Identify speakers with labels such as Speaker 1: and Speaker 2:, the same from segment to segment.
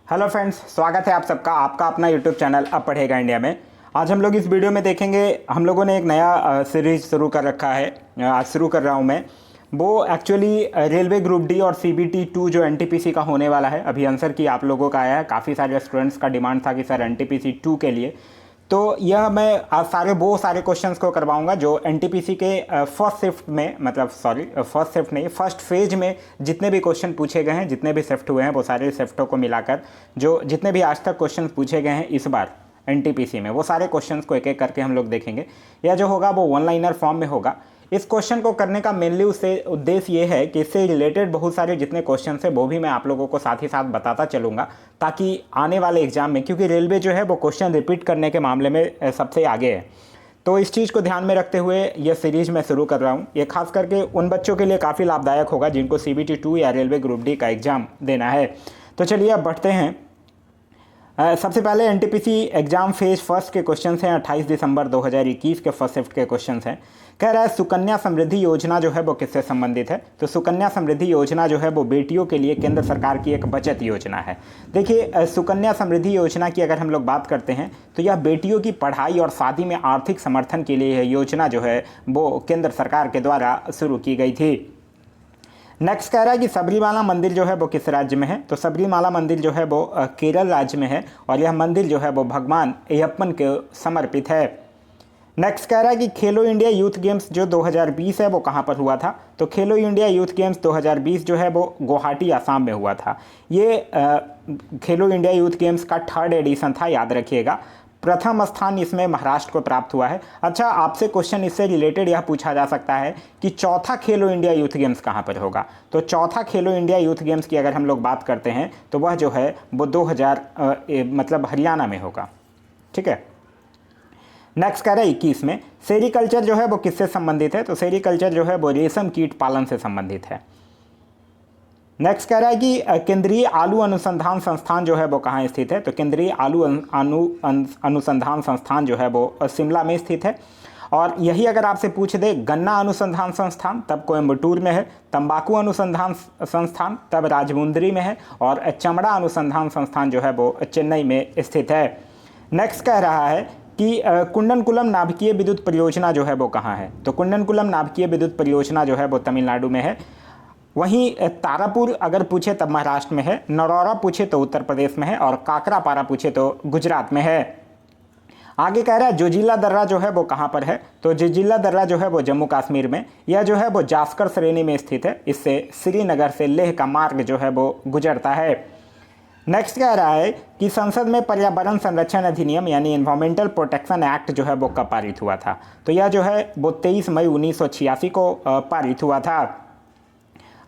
Speaker 1: Hello friends, स्वागत है आप सबका आपका अपना यूट्यूब चैनल अब पढ़ेगा इंडिया में। आज हम लोग इस वीडियो में देखेंगे, हम लोगों ने एक नया सीरीज शुरू कर रखा है। आज शुरू कर रहा हूँ मैं। वो एक्चुअली रेलवे ग्रुप डी और CBT 2 जो NTPC का होने वाला है, अभी आंसर की आप लोगों का आया है। काफ़ी सारे स्टूडेंट्स का डिमांड था कि सर NTPC 2 के लिए, तो यह मैं आज सारे क्वेश्चंस को करवाऊंगा जो NTPC के फर्स्ट शिफ्ट में, मतलब फर्स्ट शिफ्ट नहीं, फर्स्ट फेज में जितने भी क्वेश्चन पूछे गए हैं, जितने भी शिफ्ट हुए हैं, वो सारे शिफ्टों को मिलाकर जो जितने भी आज तक क्वेश्चन पूछे गए हैं इस बार NTPC में, वो सारे क्वेश्चंस को एक एक करके हम लोग देखेंगे। यह जो होगा वो वन लाइनर फॉर्म में होगा। इस क्वेश्चन को करने का मेनली उससे उद्देश्य ये है कि इससे रिलेटेड बहुत सारे जितने क्वेश्चन है वो भी मैं आप लोगों को साथ ही साथ बताता चलूँगा, ताकि आने वाले एग्जाम में, क्योंकि रेलवे जो है वो क्वेश्चन रिपीट करने के मामले में सबसे आगे है, तो इस चीज़ को ध्यान में रखते हुए यह सीरीज मैं शुरू कर रहा हूँ। ये खास करके उन बच्चों के लिए काफ़ी लाभदायक होगा जिनको CBT 2 या रेलवे ग्रुप डी का एग्ज़ाम देना है। तो चलिए अब बढ़ते हैं। सबसे पहले NTPC एग्जाम फेज फर्स्ट के क्वेश्चंस हैं। 28 दिसंबर 2021 के फर्स्ट शिफ्ट के क्वेश्चंस हैं। कह रहा है सुकन्या समृद्धि योजना जो है वो किससे संबंधित है। तो सुकन्या समृद्धि योजना जो है वो बेटियों के लिए केंद्र सरकार की एक बचत योजना है। देखिए, सुकन्या समृद्धि योजना की अगर हम लोग बात करते हैं तो यह बेटियों की पढ़ाई और शादी में आर्थिक समर्थन के लिए यह योजना जो है वो केंद्र सरकार के द्वारा शुरू की गई थी। नेक्स्ट कह रहा है कि सबरीमाला मंदिर जो है वो किस राज्य में है। तो सबरीमाला मंदिर जो है वो केरल राज्य में है और यह मंदिर जो है वो भगवान अयप्पन के समर्पित है। नेक्स्ट कह रहा है कि खेलो इंडिया यूथ गेम्स जो 2020 है वो कहाँ पर हुआ था। तो खेलो इंडिया यूथ गेम्स 2020 जो है वो गुवाहाटी आसाम में हुआ था। ये खेलो इंडिया यूथ गेम्स का 3rd एडिशन था, याद रखिएगा। प्रथम स्थान इसमें महाराष्ट्र को प्राप्त हुआ है। अच्छा, आपसे क्वेश्चन इससे रिलेटेड यह पूछा जा सकता है कि चौथा खेलो इंडिया यूथ गेम्स कहाँ पर होगा। तो चौथा खेलो इंडिया यूथ गेम्स की अगर हम लोग बात करते हैं तो वह जो है वो 2000 मतलब हरियाणा में होगा। ठीक है। नेक्स्ट कह रहा है 21 में सेरीकल्चर जो है वो किससे संबंधित है। तो सेरीकल्चर जो है वो रेशम कीट पालन से संबंधित है। नेक्स्ट कह रहा है कि केंद्रीय आलू अनुसंधान संस्थान जो है वो कहाँ स्थित है। तो केंद्रीय आलू अनुसंधान संस्थान जो है वो शिमला में स्थित है। और यही अगर आपसे पूछ दे गन्ना अनुसंधान संस्थान, तब कोयम्बटूर में है। तंबाकू अनुसंधान संस्थान तब राजमुंदरी में है। और चमड़ा अनुसंधान संस्थान जो है वो चेन्नई में स्थित है। नेक्स्ट कह रहा है कि कुंडनकुलम नाभिकीय विद्युत परियोजना जो है वो कहाँ है। तो कुंडनकुलम नाभिकीय विद्युत परियोजना जो है वो तमिलनाडु में है। वहीं तारापुर अगर पूछे तब महाराष्ट्र में है। नरौरा पूछे तो उत्तर प्रदेश में है। और काकरापारा पूछे तो गुजरात में है। आगे कह रहा है जोजिला दर्रा जो है वो कहाँ पर है। तो जोजिला दर्रा जो है वो जम्मू कश्मीर में, यह जो है वो जास्कर श्रेणी में स्थित है। इससे श्रीनगर से लेह का मार्ग जो है वो गुजरता है। नेक्स्ट कह रहा है कि संसद में पर्यावरण संरक्षण अधिनियम यानी एनवायरमेंटल प्रोटेक्शन एक्ट जो है वो कब पारित हुआ था। तो यह जो है वो 23 मई 1986 को पारित हुआ था।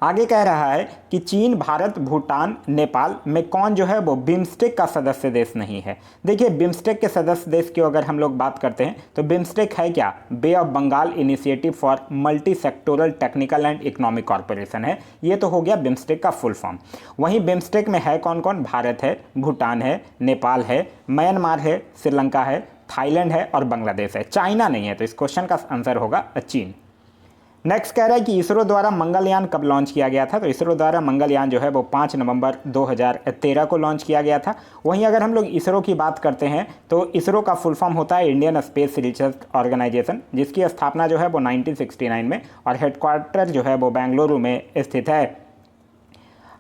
Speaker 1: आगे कह रहा है कि चीन, भारत, भूटान, नेपाल में कौन जो है वो बिम्स्टेक का सदस्य देश नहीं है। देखिए, बिम्स्टेक के सदस्य देश की अगर हम लोग बात करते हैं तो बिम्स्टेक है क्या, Bay of Bengal Initiative for Multi Sectoral Technical and Economic Corporation है। ये तो हो गया बिम्स्टेक का फुल फॉर्म। वहीं बिम्स्टेक में है कौन कौन, भारत है, भूटान है, नेपाल है, म्यांमार है, श्रीलंका है, थाईलैंड है और बांग्लादेश है। चाइना नहीं है। तो इस क्वेश्चन का आंसर होगा चीन। नेक्स्ट कह रहा है कि इसरो द्वारा मंगलयान कब लॉन्च किया गया था। तो इसरो द्वारा मंगलयान जो है वो 5 नवंबर 2013 को लॉन्च किया गया था। वहीं अगर हम लोग इसरो की बात करते हैं तो इसरो का फुल फॉर्म होता है इंडियन स्पेस रिसर्च ऑर्गेनाइजेशन, जिसकी स्थापना जो है वो 1969 में और हेडक्वार्टर जो है वो बेंगलुरु में स्थित है।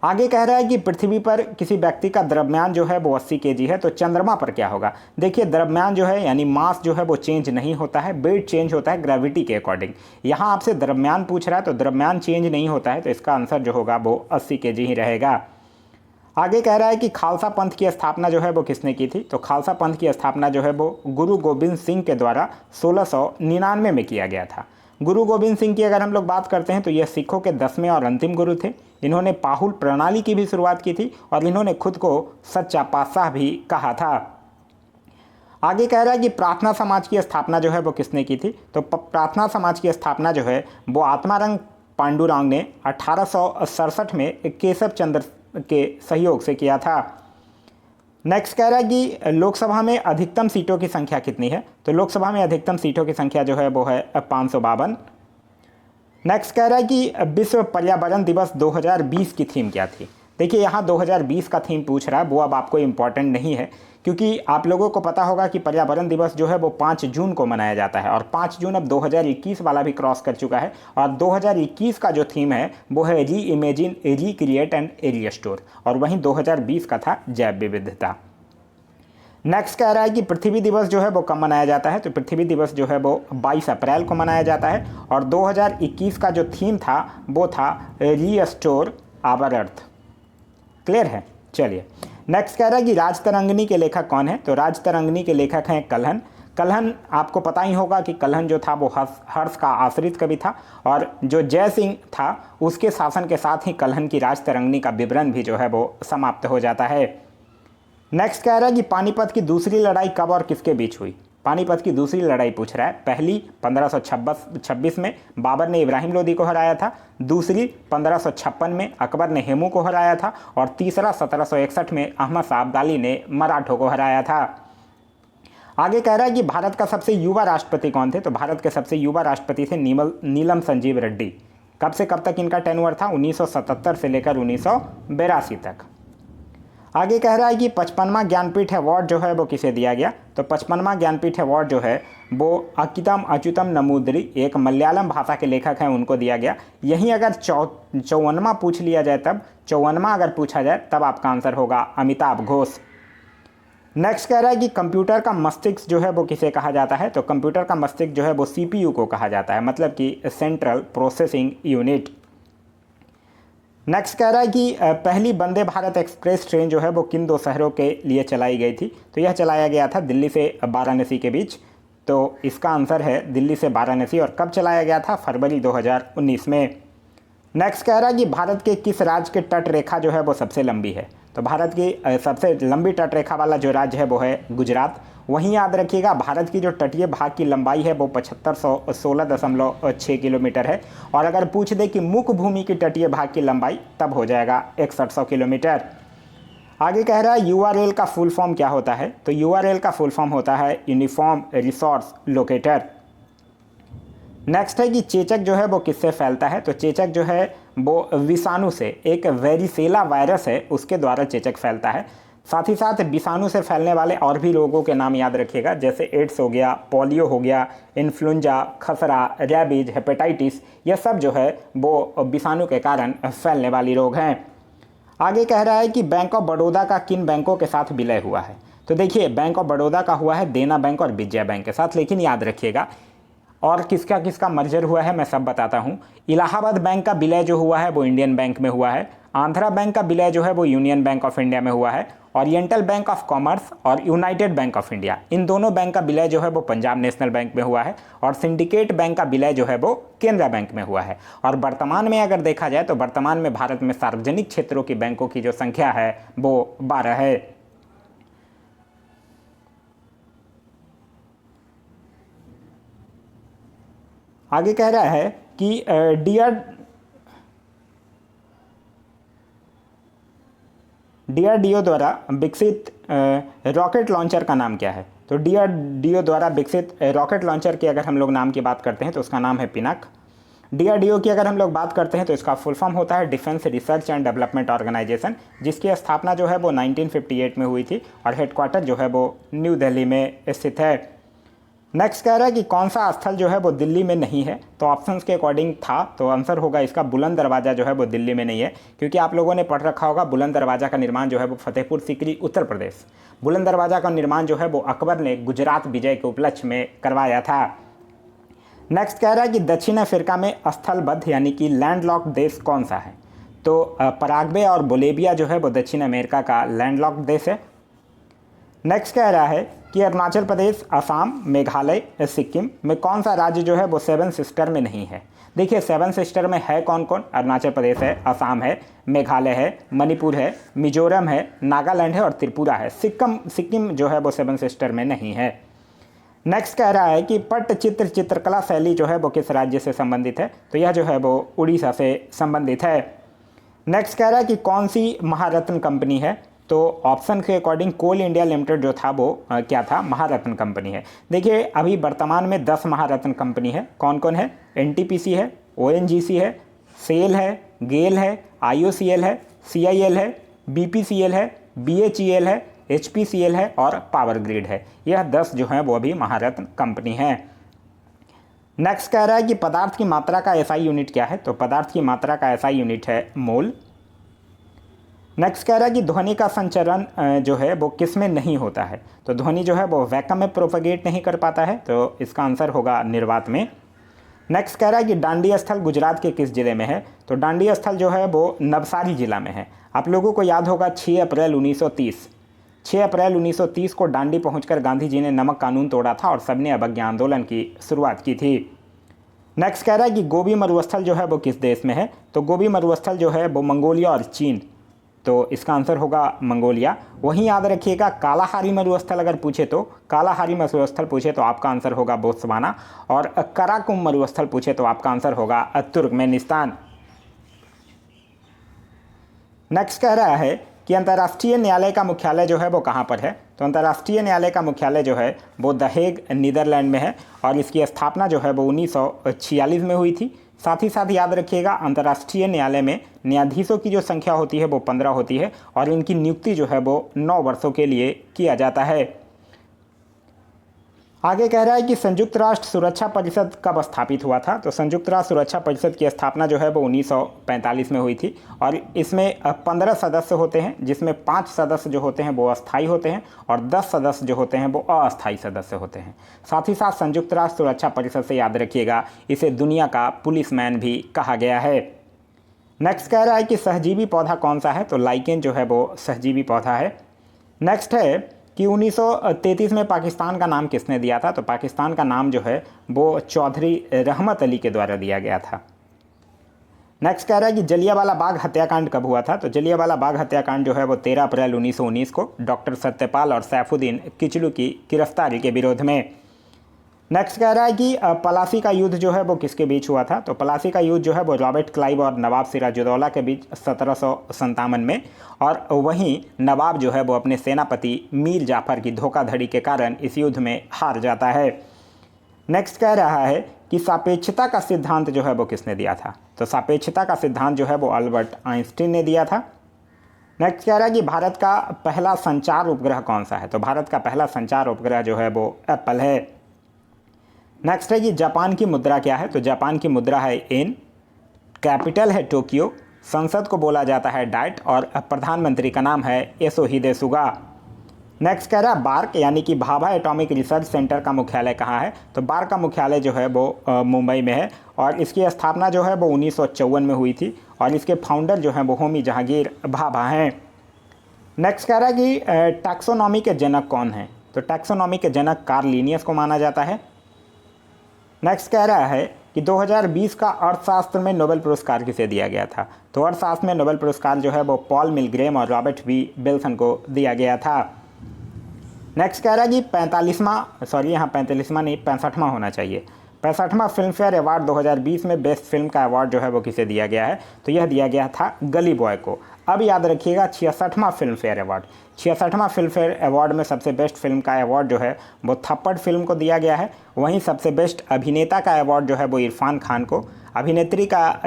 Speaker 1: आगे कह रहा है कि पृथ्वी पर किसी व्यक्ति का द्रव्यमान जो है वो 80 kg है। तो चंद्रमा पर क्या होगा। देखिए, द्रव्यमान जो है यानी मास जो है वो चेंज नहीं होता है, वेट चेंज होता है ग्रेविटी के अकॉर्डिंग। यहाँ आपसे द्रव्यमान पूछ रहा है तो द्रव्यमान चेंज नहीं होता है, तो इसका आंसर जो होगा वो 80 kg ही रहेगा। आगे कह रहा है कि खालसा पंथ की स्थापना जो है वो किसने की थी। तो खालसा पंथ की स्थापना जो है वो गुरु गोबिंद सिंह के द्वारा 1699 में किया गया था। गुरु गोबिंद सिंह की अगर हम लोग बात करते हैं तो यह सिखों के 10वें और अंतिम गुरु थे। इन्होंने पाहुल प्रणाली की भी शुरुआत की थी और इन्होंने खुद को सच्चा पातशाह भी कहा था। आगे कह रहा है कि प्रार्थना समाज की स्थापना जो है वो किसने की थी। तो प्रार्थना समाज की स्थापना जो है वो आत्मारंग पांडुरंग ने 1867 में केशव चंद्र के सहयोग से किया था। नेक्स्ट कह रहा है कि लोकसभा में अधिकतम सीटों की संख्या कितनी है। तो लोकसभा में अधिकतम सीटों की संख्या जो है वो है 552। नेक्स्ट कह रहा है कि विश्व पर्यावरण दिवस 2020 की थीम क्या थी। देखिए यहाँ 2020 का थीम पूछ रहा है, वो अब आपको इम्पॉर्टेंट नहीं है, क्योंकि आप लोगों को पता होगा कि पर्यावरण दिवस जो है वो 5 जून को मनाया जाता है, और 5 जून अब 2021 वाला भी क्रॉस कर चुका है। और 2021 का जो थीम है वो है री इमेजिन, रिक्रिएट एंड रिस्टोर, और वहीं 2020 का था जैव विविधता। नेक्स्ट कह रहा है कि पृथ्वी दिवस जो है वो कब मनाया जाता है, तो पृथ्वी दिवस जो है वो 22 अप्रैल को मनाया जाता है, और 2021 का जो थीम था वो था रीस्टोर आवर अर्थ। क्लियर है। चलिए नेक्स्ट कह रहा है कि राजतरंगिणी के लेखक कौन है, तो राजतरंगिणी के लेखक हैं कल्हन। कल्हन आपको पता ही होगा कि कल्हन जो था वो हर्ष का आश्रित कवि था, और जो जय सिंह था उसके शासन के साथ ही कल्हन की राजतरंगिणी का विवरण भी जो है वो समाप्त हो जाता है। नेक्स्ट कह रहा है कि पानीपत की दूसरी लड़ाई कब और किसके बीच हुई। पानीपत की दूसरी लड़ाई पूछ रहा है। पहली 1526 में बाबर ने इब्राहिम लोदी को हराया था, दूसरी 1556 में अकबर ने हेमू को हराया था, और तीसरा 1761 में अहमद शाह अब्दाली ने मराठों को हराया था। आगे कह रहा है कि भारत का सबसे युवा राष्ट्रपति कौन थे, तो भारत के सबसे युवा राष्ट्रपति थे नीलम संजीव रेड्डी। कब से कब तक इनका टेन्योर था, 1977 से लेकर 1982 तक। आगे कह रहा है कि 55वां ज्ञानपीठ अवार्ड जो है वो किसे दिया गया, तो 55वां ज्ञानपीठ अवार्ड जो है वो अकितम अच्युतम नमूद्री, एक मलयालम भाषा के लेखक हैं, उनको दिया गया। यहीं अगर 54वां पूछ लिया जाए, तब 54वां अगर पूछा जाए तब आपका आंसर होगा अमिताभ घोष। नेक्स्ट कह रहा है कि कंप्यूटर का मस्तिष्क जो है वो किसे कहा जाता है, तो कंप्यूटर का मस्तिष्क जो है वो CPU को कहा जाता है, मतलब कि सेंट्रल प्रोसेसिंग यूनिट। नेक्स्ट कह रहा है कि पहली वंदे भारत एक्सप्रेस ट्रेन जो है वो किन 2 शहरों के लिए चलाई गई थी, तो यह चलाया गया था दिल्ली से वाराणसी के बीच। तो इसका आंसर है दिल्ली से वाराणसी, और कब चलाया गया था, फरवरी 2019 में। नेक्स्ट कह रहा है कि भारत के किस राज्य के तट रेखा जो है वो सबसे लंबी है, तो भारत की सबसे लंबी तट रेखा वाला जो राज्य है वो है गुजरात। वहीं याद रखिएगा भारत की जो तटीय भाग की लंबाई है वो 7516.6 किलोमीटर है, और अगर पूछ दे कि मुख्य भूमि की तटीय भाग की लंबाई, तब हो जाएगा 6100 किलोमीटर। आगे कह रहा है URL का फुल फॉर्म क्या होता है, तो URL का फुल फॉर्म होता है यूनिफॉर्म रिसोर्स लोकेटर। नेक्स्ट है कि चेचक जो है वो किससे फैलता है, तो चेचक जो है वो विषाणु से, एक वेरिसेला वायरस है उसके द्वारा चेचक फैलता है। साथ ही साथ विषाणु से फैलने वाले और भी रोगों के नाम याद रखिएगा, जैसे एड्स हो गया, पोलियो हो गया, इन्फ्लुएंजा, खसरा, रैबीज, हेपेटाइटिस, यह सब जो है वो विषाणु के कारण फैलने वाली रोग हैं। आगे कह रहा है कि बैंक ऑफ बड़ौदा का किन बैंकों के साथ विलय हुआ है, तो देखिए बैंक ऑफ बड़ौदा का हुआ है देना बैंक और विजया बैंक के साथ, लेकिन याद रखिएगा और किसका किसका मर्जर हुआ है मैं सब बताता हूँ। इलाहाबाद बैंक का विलय जो हुआ है वो इंडियन बैंक में हुआ है, आंध्रा बैंक का विलय जो है वो यूनियन बैंक ऑफ इंडिया में हुआ है, ओरिएंटल बैंक ऑफ कॉमर्स और यूनाइटेड बैंक ऑफ इंडिया, इन दोनों बैंक का विलय जो है वो पंजाब नेशनल बैंक में हुआ है, और सिंडिकेट बैंक का विलय जो है वो केनरा बैंक में हुआ है। और वर्तमान में अगर देखा जाए तो वर्तमान में भारत में सार्वजनिक क्षेत्रों की बैंकों की जो संख्या है वो 12 है। आगे कह रहा है कि DRDO द्वारा विकसित रॉकेट लॉन्चर का नाम क्या है, तो DRDO द्वारा विकसित रॉकेट लॉन्चर की अगर हम लोग नाम की बात करते हैं तो उसका नाम है पिनाक। DRDO की अगर हम लोग बात करते हैं तो इसका फुल फॉर्म होता है defence research and development organisation, जिसकी स्थापना जो है वो 1958 में हुई थी, और हेडक्वार्टर जो है वो न्यू दिल्ली में स्थित है। नेक्स्ट कह रहा है कि कौन सा स्थल जो है वो दिल्ली में नहीं है, तो ऑप्शंस के अकॉर्डिंग था, तो आंसर होगा इसका बुलंद दरवाज़ा जो है वो दिल्ली में नहीं है, क्योंकि आप लोगों ने पढ़ रखा होगा बुलंद दरवाज़ा का निर्माण जो है वो फतेहपुर सीकरी उत्तर प्रदेश। बुलंद दरवाज़ा का निर्माण जो है वो अकबर ने गुजरात विजय के उपलक्ष्य में करवाया था। नेक्स्ट कह रहा है कि दक्षिण अफ्रीका में स्थलबद्ध यानी कि लैंडलॉक्ड देश कौन सा है, तो पराग्वे और बोलेविया जो है वो दक्षिण अमेरिका का लैंडलॉक्ड देश है। नेक्स्ट कह रहा है कि अरुणाचल प्रदेश, असम, मेघालय, सिक्किम में कौन सा राज्य जो है वो 7 सिस्टर में नहीं है। देखिए 7 सिस्टर में है कौन कौन, अरुणाचल प्रदेश है, असम है, मेघालय है, मणिपुर है, मिजोरम है, नागालैंड है और त्रिपुरा है। सिक्किम जो है वो 7 सिस्टर में नहीं है। नेक्स्ट कह रहा है कि पट्टचित्र चित्रकला शैली जो है वो किस राज्य से संबंधित है, तो यह जो है वो उड़ीसा से संबंधित है। नेक्स्ट कह रहा है कि कौन सी महारत्न कंपनी है, तो ऑप्शन के अकॉर्डिंग कोल इंडिया लिमिटेड जो था वो क्या था, महारत्न कंपनी है। देखिए अभी वर्तमान में 10 महारत्न कंपनी है, कौन कौन है, NTPC है, ONGC है, सेल है, गेल है, IOCL है, CIL है, BPCL है, BHEL है, HPCL है और पावर ग्रिड है। यह 10 जो हैं वो अभी महारत्न कंपनी हैं। नेक्स्ट कह रहा है कि पदार्थ की मात्रा का SI यूनिट क्या है, तो पदार्थ की मात्रा का SI यूनिट है मोल। नेक्स्ट कह रहा है कि ध्वनि का संचरण जो है वो किस में नहीं होता है, तो ध्वनि जो है वो वैक्यूम में प्रोपगेट नहीं कर पाता है, तो इसका आंसर होगा निर्वात में। नेक्स्ट कह रहा है कि डांडी स्थल गुजरात के किस जिले में है, तो डांडी स्थल जो है वो नवसारी जिला में है। आप लोगों को याद होगा 6 अप्रैल 1930 को डांडी पहुंचकर गांधी जी ने नमक कानून तोड़ा था और सबने अवज्ञा आंदोलन की शुरुआत की थी। नेक्स्ट कह रहा है कि गोबी मरुस्थल जो है वो किस देश में है, तो गोबी मरुस्थल जो है वो मंगोलिया और चीन, तो इसका आंसर होगा मंगोलिया। वहीं याद रखिएगा कालाहारी मरुस्थल अगर पूछे तो, कालाहारी मरुस्थल पूछे तो आपका आंसर होगा बोत्सवाना, और कराकुम मरुस्थल पूछे तो आपका आंसर होगा तुर्कमेनिस्तान। नेक्स्ट कह रहा है कि अंतर्राष्ट्रीय न्यायालय का मुख्यालय जो है वो कहाँ पर है, तो अंतर्राष्ट्रीय न्यायालय का मुख्यालय जो है वो द हेग नीदरलैंड में है और इसकी स्थापना जो है वो 1946 में हुई थी। साथ ही साथ याद रखिएगा अंतर्राष्ट्रीय न्यायालय में न्यायाधीशों की जो संख्या होती है वो 15 होती है और इनकी नियुक्ति जो है वो 9 वर्षों के लिए किया जाता है। आगे कह रहा है कि संयुक्त राष्ट्र सुरक्षा परिषद कब स्थापित हुआ था, तो संयुक्त राष्ट्र सुरक्षा परिषद की स्थापना जो है वो 1945 में हुई थी और इसमें 15 सदस्य होते हैं, जिसमें 5 सदस्य जो होते हैं वो अस्थायी होते हैं और 10 सदस्य जो होते हैं वो अस्थायी सदस्य होते हैं। साथ ही साथ संयुक्त राष्ट्र सुरक्षा परिषद से याद रखिएगा इसे दुनिया का पुलिसमैन भी कहा गया है। नेक्स्ट कह रहा है कि सहजीवी पौधा कौन सा है, तो लाइकेन जो है वो सहजीवी पौधा है। नेक्स्ट है कि 1933 में पाकिस्तान का नाम किसने दिया था, तो पाकिस्तान का नाम जो है वो चौधरी रहमत अली के द्वारा दिया गया था। नेक्स्ट कह रहा है कि जलियांवाला बाग हत्याकांड कब हुआ था, तो जलियांवाला बाग हत्याकांड जो है वो 13 अप्रैल 1919 को डॉक्टर सत्यपाल और सैफुद्दीन किचलू की गिरफ्तारी के विरोध में। नेक्स्ट कह रहा है कि पलासी का युद्ध जो है वो किसके बीच हुआ था, तो पलासी का युद्ध जो है वो रॉबर्ट क्लाइव और नवाब सिराजुद्दौला के बीच 1757 में, और वहीं नवाब जो है वो अपने सेनापति मीर जाफर की धोखाधड़ी के कारण इस युद्ध में हार जाता है। नेक्स्ट कह रहा है कि सापेक्षता का सिद्धांत जो है वो किसने दिया था, तो सापेक्षता का सिद्धांत जो है वो अल्बर्ट आइंस्टीन ने दिया था। नेक्स्ट कह रहा है कि भारत का पहला संचार उपग्रह कौन सा है, तो भारत का पहला संचार उपग्रह जो है वो एप्पल है। नेक्स्ट है कि जापान की मुद्रा क्या है, तो जापान की मुद्रा है येन, कैपिटल है टोक्यो, संसद को बोला जाता है डाइट और प्रधानमंत्री का नाम है योशिहिदे सुगा। नेक्स्ट कह रहा है बार्क यानी कि भाभा एटॉमिक रिसर्च सेंटर का मुख्यालय कहाँ है, तो बार्क का मुख्यालय जो है वो मुंबई में है और इसकी स्थापना जो है वो 1954 में हुई थी और इसके फाउंडर जो हैं वो होमी जहांगीर भाभा हैं। नेक्स्ट कह रहा है कि टैक्सोनॉमी के जनक कौन हैं, तो टैक्सोनॉमी के जनक कार्ल लिनियस को माना जाता है। नेक्स्ट कह रहा है कि 2020 का अर्थशास्त्र में नोबेल पुरस्कार किसे दिया गया था, तो अर्थशास्त्र में नोबेल पुरस्कार जो है वो पॉल मिलग्रेम और रॉबर्ट वी विल्सन को दिया गया था। नेक्स्ट कह रहा है कि 65वां होना चाहिए, 65वां फिल्म फेयर अवार्ड 2020 में बेस्ट फिल्म का अवार्ड जो है वो किसे दिया गया है, तो यह दिया गया था गली बॉय को। अब याद रखिएगा 66वां फिल्म फेयर अवार्ड, 66वां फिल्म फेयर अवार्ड में सबसे बेस्ट फिल्म का अवार्ड जो है वो थप्पड़ फिल्म को दिया गया है। वहीं सबसे बेस्ट अभिनेता का अवार्ड जो है वो इरफान खान को, अभिनेत्री का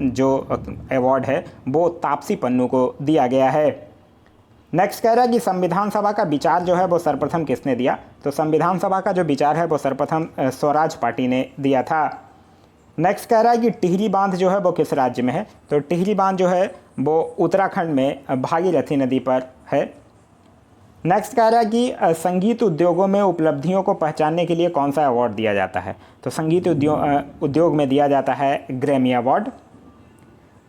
Speaker 1: जो अवार्ड है वो तापसी पन्नू को दिया गया है। नेक्स्ट कह रहा है कि संविधान सभा का विचार जो है वो सर्वप्रथम किसने दिया, तो संविधान सभा का जो विचार है वो सर्वप्रथम स्वराज पार्टी ने दिया था। नेक्स्ट कह रहा है कि टिहरी बांध जो है वो किस राज्य में है, तो टिहरी बांध जो है वो उत्तराखंड में भागीरथी नदी पर है। नेक्स्ट कह रहा है कि संगीत उद्योगों में उपलब्धियों को पहचानने के लिए कौन सा अवार्ड दिया जाता है, तो संगीत उद्योग में दिया जाता है ग्रैमी अवार्ड।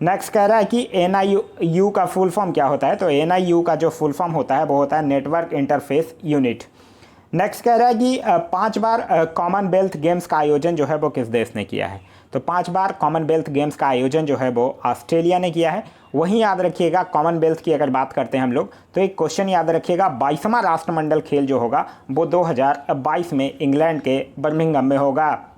Speaker 1: नेक्स्ट कह रहा है कि NIU का फुल फॉर्म क्या होता है, तो NIU का जो फुल फॉर्म होता है वो होता है नेटवर्क इंटरफेस यूनिट। नेक्स्ट कह रहा है कि 5 बार कॉमनवेल्थ गेम्स का आयोजन जो है वो किस देश ने किया है, तो 5 बार कॉमनवेल्थ गेम्स का आयोजन जो है वो ऑस्ट्रेलिया ने किया है। वहीं याद रखिएगा कॉमनवेल्थ की अगर बात करते हैं हम लोग तो एक क्वेश्चन याद रखिएगा 22वां राष्ट्रमंडल खेल जो होगा वो 2022 में इंग्लैंड के बर्मिंघम में होगा।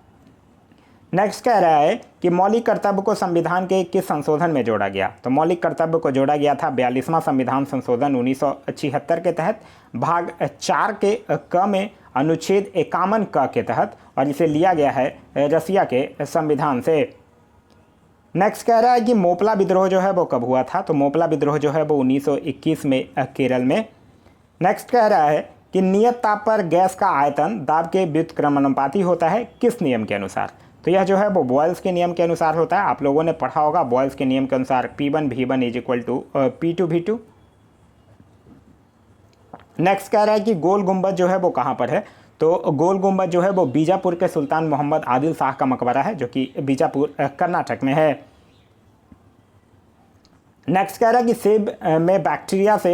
Speaker 1: नेक्स्ट कह रहा है कि मौलिक कर्तव्य को संविधान के किस संशोधन में जोड़ा गया, तो मौलिक कर्तव्य को जोड़ा गया था 42वां संविधान संशोधन 1976 के तहत भाग 4 के क में अनुच्छेद 51 क के तहत, और इसे लिया गया है रसिया के संविधान से। नेक्स्ट कह रहा है कि मोपला विद्रोह जो है वो कब हुआ था, तो मोपला विद्रोह जो है वो 1921 में केरल में। नेक्स्ट कह रहा है कि नियत ताप पर गैस का आयतन दाब के व्युत्क्रमानुपाती होता है किस नियम के अनुसार, तो यह जो है वो बॉयल्स के नियम के अनुसार होता है। आप लोगों ने पढ़ा होगा बॉयल्स के नियम के अनुसार P1 V1 is equal to P2 V2। Next कह रहा है कि गोल गुंबद जो है वो कहाँ पर है, तो गोल गुंबद जो है वो बीजापुर के सुल्तान मोहम्मद आदिल शाह का मकबरा है जो कि बीजापुर कर्नाटक में है। नेक्स्ट कह रहा है कि सेब में बैक्टीरिया से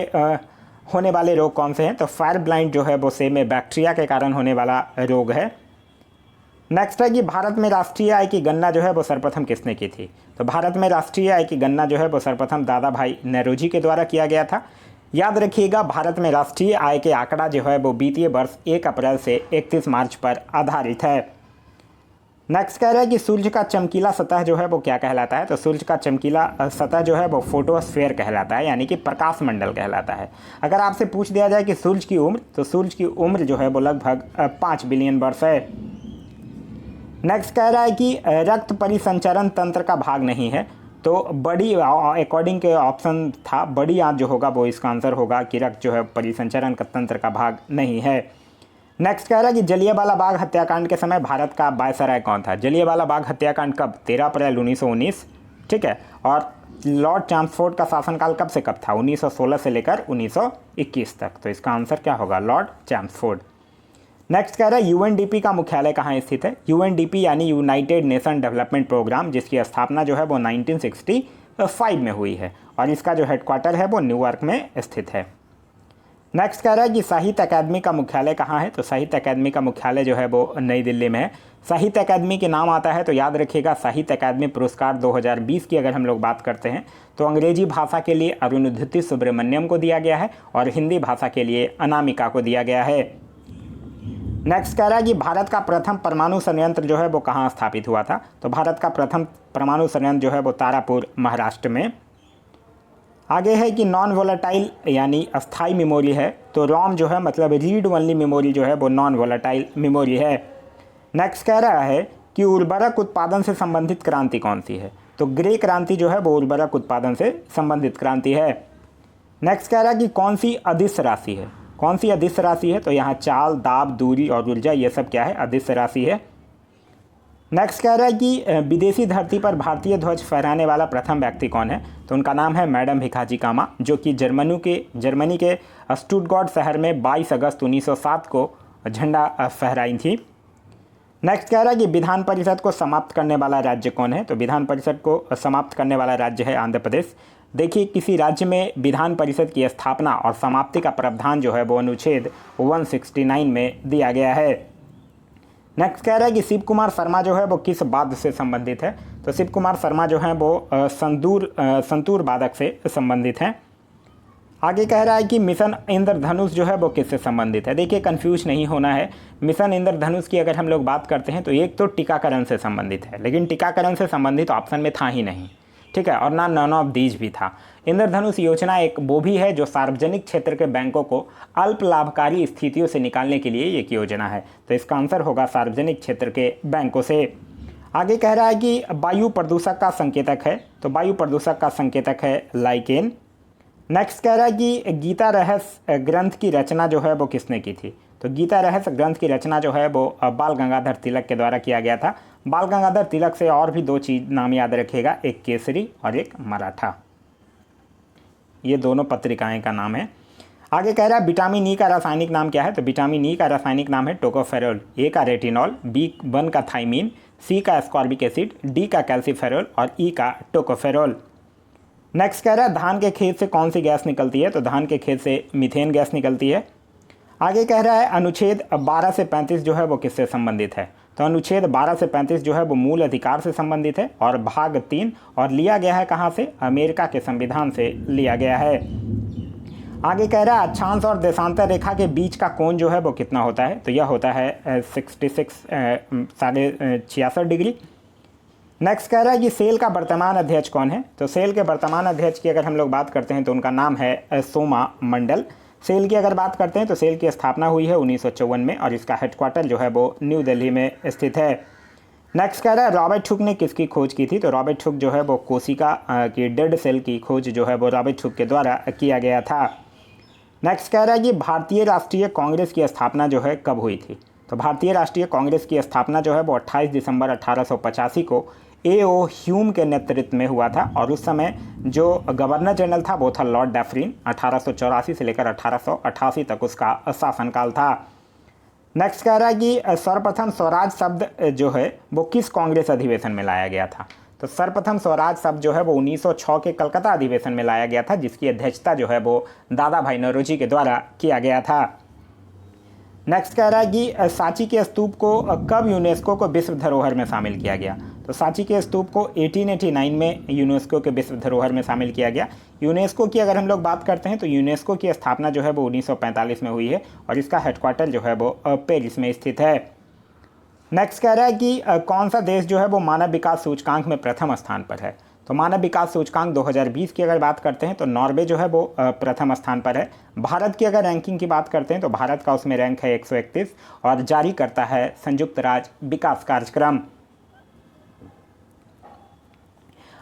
Speaker 1: होने वाले रोग कौन से हैं, तो फायर ब्लाइंड जो है वो सेब में बैक्टीरिया के कारण होने वाला रोग है। नेक्स्ट है कि भारत में राष्ट्रीय आय की गणना जो है वो सर्वप्रथम किसने की थी, तो भारत में राष्ट्रीय आय की गणना जो है वो सर्वप्रथम दादा भाई नौरोजी के द्वारा किया गया था। याद रखिएगा भारत में राष्ट्रीय आय के आंकड़ा जो है वो वित्तीय वर्ष 1 अप्रैल से 31 मार्च पर आधारित है। नेक्स्ट कह रहा है कि सूर्य का चमकीला सतह जो है वो क्या कहलाता है, तो सूर्य का चमकीला सतह जो है वो फोटोस्फीयर कहलाता है, यानी कि प्रकाश मंडल कहलाता है। अगर आपसे पूछ दिया जाए कि सूर्य की उम्र, तो सूर्य की उम्र जो है वो लगभग 5 बिलियन वर्ष है। नेक्स्ट कह रहा है कि रक्त परिसंचरण तंत्र का भाग नहीं है, तो बड़ी अकॉर्डिंग के ऑप्शन था बड़ी आंत जो होगा वो इसका आंसर होगा कि रक्त जो है परिसंचरण का तंत्र का भाग नहीं है। नेक्स्ट कह रहा है कि जलियांवाला बाग हत्याकांड के समय भारत का वायसराय कौन था, जलियांवाला बाग हत्याकांड कब, 13 अप्रैल 1919, ठीक है। और लॉर्ड चैम्सफोर्ड का शासनकाल कब से कब था, 1916 से लेकर 1921 तक, तो इसका आंसर क्या होगा, लॉर्ड चैम्सफोर्ड। नेक्स्ट कह रहा है यूएनडीपी का मुख्यालय कहाँ स्थित है, यूएनडीपी यानी यूनाइटेड नेशन डेवलपमेंट प्रोग्राम, जिसकी स्थापना जो है वो 1965 में हुई है और इसका जो हेडक्वार्टर है वो न्यूयॉर्क में स्थित है। नेक्स्ट कह रहा है कि साहित्य अकादमी का मुख्यालय कहाँ है, तो साहित्य अकादमी का मुख्यालय जो है वो नई दिल्ली में है। साहित्य अकादमी के नाम आता है तो याद रखिएगा साहित्य अकादमी पुरस्कार 2020 की अगर हम लोग बात करते हैं तो अंग्रेजी भाषा के लिए अरुंधति सुब्रमण्यम को दिया गया है और हिंदी भाषा के लिए अनामिका को दिया गया है। नेक्स्ट कह रहा है कि भारत का प्रथम परमाणु संयंत्र जो है वो कहाँ स्थापित हुआ था, तो भारत का प्रथम परमाणु संयंत्र जो है वो तारापुर महाराष्ट्र में। आगे है कि नॉन वोलेटाइल यानी अस्थाई मेमोरी है, तो रॉम जो है मतलब रीड ओनली मेमोरी जो है वो नॉन वोलेटाइल मेमोरी है। नेक्स्ट कह रहा है कि उर्वरक उत्पादन से संबंधित क्रांति कौन सी है, तो ग्रे क्रांति जो है वो उर्वरक उत्पादन से संबंधित क्रांति है। नेक्स्ट कह रहा है कि कौन सी अदिश राशि है, कौन सी अदिश राशि है, तो यहाँ चाल, दाब, दूरी और ऊर्जा ये सब क्या है, अदिश राशि है। नेक्स्ट कह रहा है कि विदेशी धरती पर भारतीय ध्वज फहराने वाला प्रथम व्यक्ति कौन है, तो उनका नाम है मैडम भिखाजी कामा, जो कि जर्मनी के स्टुटगार्ट शहर में 22 अगस्त 1907 को झंडा फहराई थी। नेक्स्ट कह रहा है कि विधान परिषद को समाप्त करने वाला राज्य कौन है, तो विधान परिषद को समाप्त करने वाला राज्य है आंध्र प्रदेश। देखिए किसी राज्य में विधान परिषद की स्थापना और समाप्ति का प्रावधान जो है वो अनुच्छेद 169 में दिया गया है। नेक्स्ट कह रहा है कि शिव कुमार शर्मा जो है वो किस वाद्य से संबंधित है, तो शिव कुमार शर्मा जो है वो संतूर वादक से संबंधित हैं। आगे कह रहा है कि मिशन इंद्रधनुष जो है वो किससे संबंधित है, देखिए कंफ्यूज नहीं होना है। मिशन इंद्रधनुष की अगर हम लोग बात करते हैं तो एक तो टीकाकरण से संबंधित है, लेकिन टीकाकरण से संबंधित ऑप्शन में था ही नहीं, ठीक है, और ना नॉन ऑफ दीज भी था। इंद्रधनुष योजना एक वो भी है जो सार्वजनिक क्षेत्र के बैंकों को अल्प लाभकारी स्थितियों से निकालने के लिए एक योजना है, तो इसका आंसर होगा सार्वजनिक क्षेत्र के बैंकों से। आगे कह रहा है कि वायु प्रदूषक का संकेतक है, तो वायु प्रदूषक का संकेतक है लाइकेन। नेक्स्ट कह रहा है कि गीता रहस्य ग्रंथ की रचना जो है वो किसने की थी, तो गीता रहस्य ग्रंथ की रचना जो है वो बाल गंगाधर तिलक के द्वारा किया गया था। बाल गंगाधर तिलक से और भी दो चीज़ नाम याद रखिएगा, एक केसरी और एक मराठा, ये दोनों पत्रिकाएं का नाम है। आगे कह रहा है विटामिन ई का रासायनिक नाम क्या है, तो विटामिन ई का रासायनिक नाम है टोकोफेरोल। ए का रेटिनॉल, B1 का थाइमीन, सी का एस्कॉर्बिक एसिड, डी का कैल्सीफेरोल और ई का टोकोफेरोल। नेक्स्ट कह रहा है धान के खेत से कौन सी गैस निकलती है, तो धान के खेत से मीथेन गैस निकलती है। आगे कह रहा है अनुच्छेद 12 से 35 जो है वो किससे संबंधित है, तो अनुच्छेद 12 से 35 जो है वो मूल अधिकार से संबंधित है और भाग 3 और लिया गया है कहाँ से, अमेरिका के संविधान से लिया गया है। आगे कह रहा है अक्षांश और देशांतर रेखा के बीच का कोण जो है वो कितना होता है, तो यह होता है 66 डिग्री। नेक्स्ट कह रहा है कि सेल का वर्तमान अध्यक्ष कौन है, तो सेल के वर्तमान अध्यक्ष की अगर हम लोग बात करते हैं तो उनका नाम है सोमा मंडल। सेल की अगर बात करते हैं तो सेल की स्थापना हुई है 1954 में और इसका हेडक्वार्टर जो है वो न्यू दिल्ली में स्थित है। नेक्स्ट कह रहा है रॉबर्ट हुक ने किसकी खोज की थी। तो रॉबर्ट हुक जो है वो कोशिका की डेड सेल की खोज जो है वो रॉबर्ट हुक के द्वारा किया गया था। नेक्स्ट कह रहा है कि भारतीय राष्ट्रीय कांग्रेस की स्थापना जो है कब हुई थी। तो भारतीय राष्ट्रीय कांग्रेस की स्थापना जो है वो 28 दिसंबर 1885 को A.O. ह्यूम के नेतृत्व में हुआ था और उस समय जो गवर्नर जनरल था वो था लॉर्ड डैफरिन। 1884 से लेकर 1888 तक उसका शासनकाल था। नेक्स्ट कह रहा है कि सर्वप्रथम स्वराज शब्द जो है वो किस कांग्रेस अधिवेशन में लाया गया था। तो सर्वप्रथम स्वराज शब्द जो है वो 1906 के कलकत्ता अधिवेशन में लाया गया था, जिसकी अध्यक्षता जो है वो दादा भाई नौरोजी के द्वारा किया गया था। नेक्स्ट कह रहा है कि सांची के स्तूप को कब यूनेस्को को विश्व धरोहर में शामिल किया गया। तो सांची के स्तूप को 1889 में यूनेस्को के विश्व धरोहर में शामिल किया गया। यूनेस्को की अगर हम लोग बात करते हैं तो यूनेस्को की स्थापना जो है वो 1945 में हुई है और इसका हेडक्वार्टर जो है वो पेरिस में स्थित है। नेक्स्ट कह रहा है कि कौन सा देश जो है वो मानव विकास सूचकांक में प्रथम स्थान पर है। तो मानव विकास सूचकांक 2020 की अगर बात करते हैं तो नॉर्वे जो है वो प्रथम स्थान पर है। भारत की अगर रैंकिंग की बात करते हैं तो भारत का उसमें रैंक है 131 और जारी करता है संयुक्त राज्य विकास कार्यक्रम।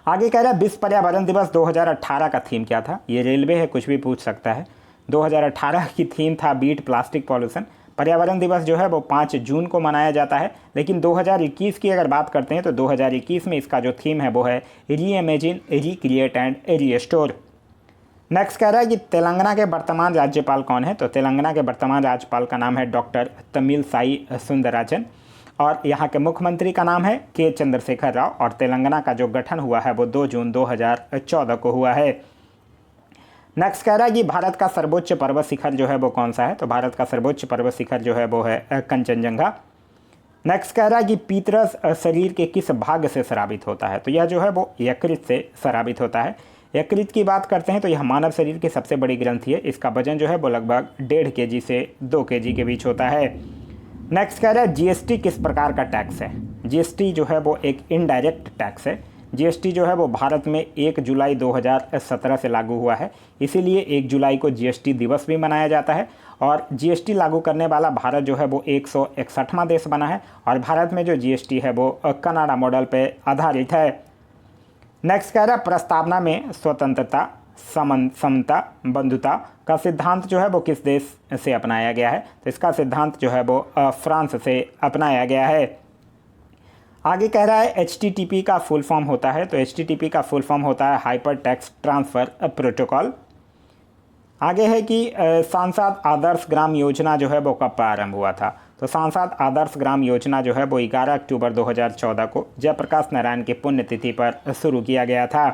Speaker 1: आगे कह रहा है विश्व पर्यावरण दिवस 2018 का थीम क्या था। ये रेलवे है, कुछ भी पूछ सकता है। 2018 की थीम था बीट प्लास्टिक पॉल्यूशन। पर्यावरण दिवस जो है वो 5 जून को मनाया जाता है, लेकिन 2021 की अगर बात करते हैं तो 2021 में इसका जो थीम है वो है री imagine, recreate and restore. Next कह रहा है कि तेलंगाना के वर्तमान राज्यपाल कौन है। तो तेलंगाना के वर्तमान राज्यपाल का नाम है डॉक्टर तमिलसाई सुंदरराजन और यहाँ के मुख्यमंत्री का नाम है के चंद्रशेखर राव और तेलंगाना का जो गठन हुआ है वो 2 जून 2014 को हुआ है। नेक्स्ट कह रहा है कि भारत का सर्वोच्च पर्वत शिखर जो है वो कौन सा है। तो भारत का सर्वोच्च पर्वत शिखर जो है वो है कंचनजंगा। नेक्स्ट कह रहा है कि पीतरस शरीर के किस भाग से स्रावित होता है। तो यह जो है वो यकृत से स्रावित होता है। यकृत की बात करते हैं तो यह मानव शरीर की सबसे बड़ी ग्रंथि है। इसका वजन जो है वो लगभग 1.5 kg से 2 kg के बीच होता है। नेक्स्ट कह रहा है जीएसटी किस प्रकार का टैक्स है। जीएसटी जो है वो एक इनडायरेक्ट टैक्स है। जीएसटी जो है वो भारत में 1 जुलाई 2017 से लागू हुआ है, इसीलिए 1 जुलाई को जीएसटी दिवस भी मनाया जाता है और जीएसटी लागू करने वाला भारत जो है वो 161वां देश बना है और भारत में जो जीएसटी है वो कनाडा मॉडल पे आधारित है। नेक्स्ट कह रहा है प्रस्तावना में स्वतंत्रता, समता, बंधुता का सिद्धांत जो है वो किस देश से अपनाया गया है। तो इसका सिद्धांत जो है वो फ्रांस से अपनाया गया है। आगे कह रहा है HTTP का फुल फॉर्म होता है। तो HTTP का फुल फॉर्म होता है हाइपर टेक्स्ट ट्रांसफ़र प्रोटोकॉल। आगे है कि सांसद आदर्श ग्राम योजना जो है वो कब प्रारंभ हुआ था। तो सांसद आदर्श ग्राम योजना जो है वो 11 अक्टूबर 2014 को जयप्रकाश नारायण की पुण्यतिथि पर शुरू किया गया था।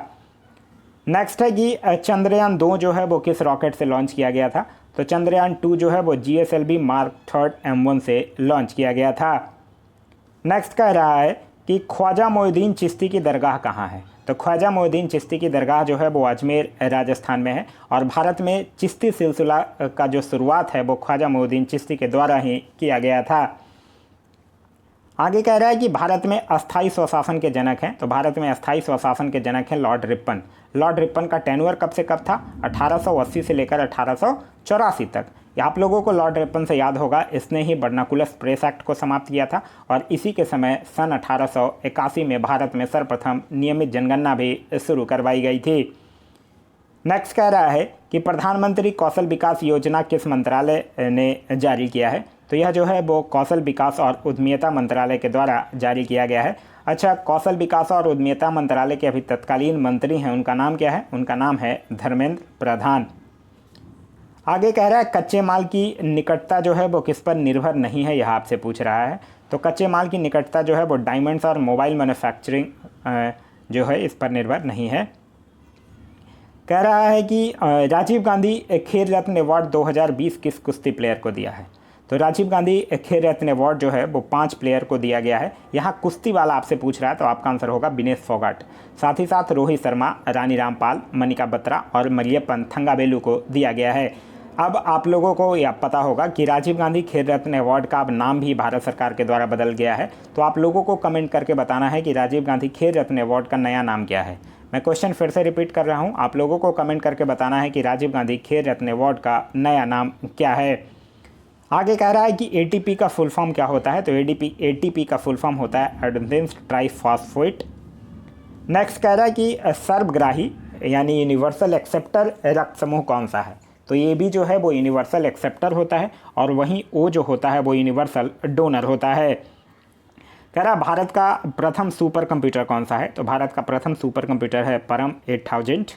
Speaker 1: नेक्स्ट है कि चंद्रयान 2 जो है वो किस रॉकेट से लॉन्च किया गया था। तो चंद्रयान 2 जो है वो GSLV मार्क 3 M1 से लॉन्च किया गया था। नेक्स्ट कह रहा है कि ख्वाजा मोइनुद्दीन चिश्ती की दरगाह कहाँ है। तो ख्वाजा मोइनुद्दीन चिश्ती की दरगाह जो है वो अजमेर राजस्थान में है और भारत में चिश्ती सिलसिला का जो शुरुआत है वो ख्वाजा मोइनुद्दीन चिश्ती के द्वारा ही किया गया था। आगे कह रहा है कि भारत में अस्थाई स्वशासन के जनक हैं। तो भारत में अस्थाई स्वशासन के जनक हैं लॉर्ड रिपन। लॉर्ड रिपन का टेन्योर कब से कब था। 1880 से लेकर 1884 तक। आप लोगों को लॉर्ड रिपन से याद होगा, इसने ही बर्नाकुलस प्रेस एक्ट को समाप्त किया था और इसी के समय सन 1881 में भारत में सर्वप्रथम नियमित जनगणना भी शुरू करवाई गई थी। नेक्स्ट कह रहा है कि प्रधानमंत्री कौशल विकास योजना किस मंत्रालय ने जारी किया है। तो यह जो है वो कौशल विकास और उद्यमिता मंत्रालय के द्वारा जारी किया गया है। अच्छा, कौशल विकास और उद्यमिता मंत्रालय के अभी तत्कालीन मंत्री हैं, उनका नाम क्या है। उनका नाम है धर्मेंद्र प्रधान। आगे कह रहा है कच्चे माल की निकटता जो है वो किस पर निर्भर नहीं है, यह आपसे पूछ रहा है। तो कच्चे माल की निकटता जो है वो डायमंड्स और मोबाइल मैन्युफैक्चरिंग जो है इस पर निर्भर नहीं है। कह रहा है कि राजीव गांधी खेल रत्न अवार्ड 2020 किस कुश्ती प्लेयर को दिया है। तो राजीव गांधी खेल रत्न अवार्ड जो है वो 5 प्लेयर को दिया गया है। यहाँ कुश्ती वाला आपसे पूछ रहा है तो आपका आंसर होगा विनेश फोगाट। साथ ही साथ रोहित शर्मा, रानी रामपाल, मनिका बत्रा और मरियप्पन थंगावेलु को दिया गया है। अब आप लोगों को यह पता होगा कि राजीव गांधी खेल रत्न अवार्ड का अब नाम भी भारत सरकार के द्वारा बदल गया है। तो आप लोगों को कमेंट करके बताना है कि राजीव गांधी खेल रत्न अवार्ड का नया नाम क्या है। मैं क्वेश्चन फिर से रिपीट कर रहा हूं, आप लोगों को कमेंट करके बताना है कि राजीव गांधी खेल रत्न अवार्ड का नया नाम क्या है। आगे कह रहा है कि एटीपी का फुल फॉर्म क्या होता है, तो एटीपी का फुल फॉर्म होता है एडेनोसिन ट्राइफॉस्फेट। नेक्स्ट कह रहा है कि सर्वग्राही यानी यूनिवर्सल एक्सेप्टर रक्त समूह कौन सा है, तो ये भी जो है वो यूनिवर्सल एक्सेप्टर होता है और वहीं ओ जो होता है वो यूनिवर्सल डोनर होता है। कह रहा भारत का प्रथम सुपर कंप्यूटर कौन सा है, तो भारत का प्रथम सुपर कंप्यूटर है परम 8000।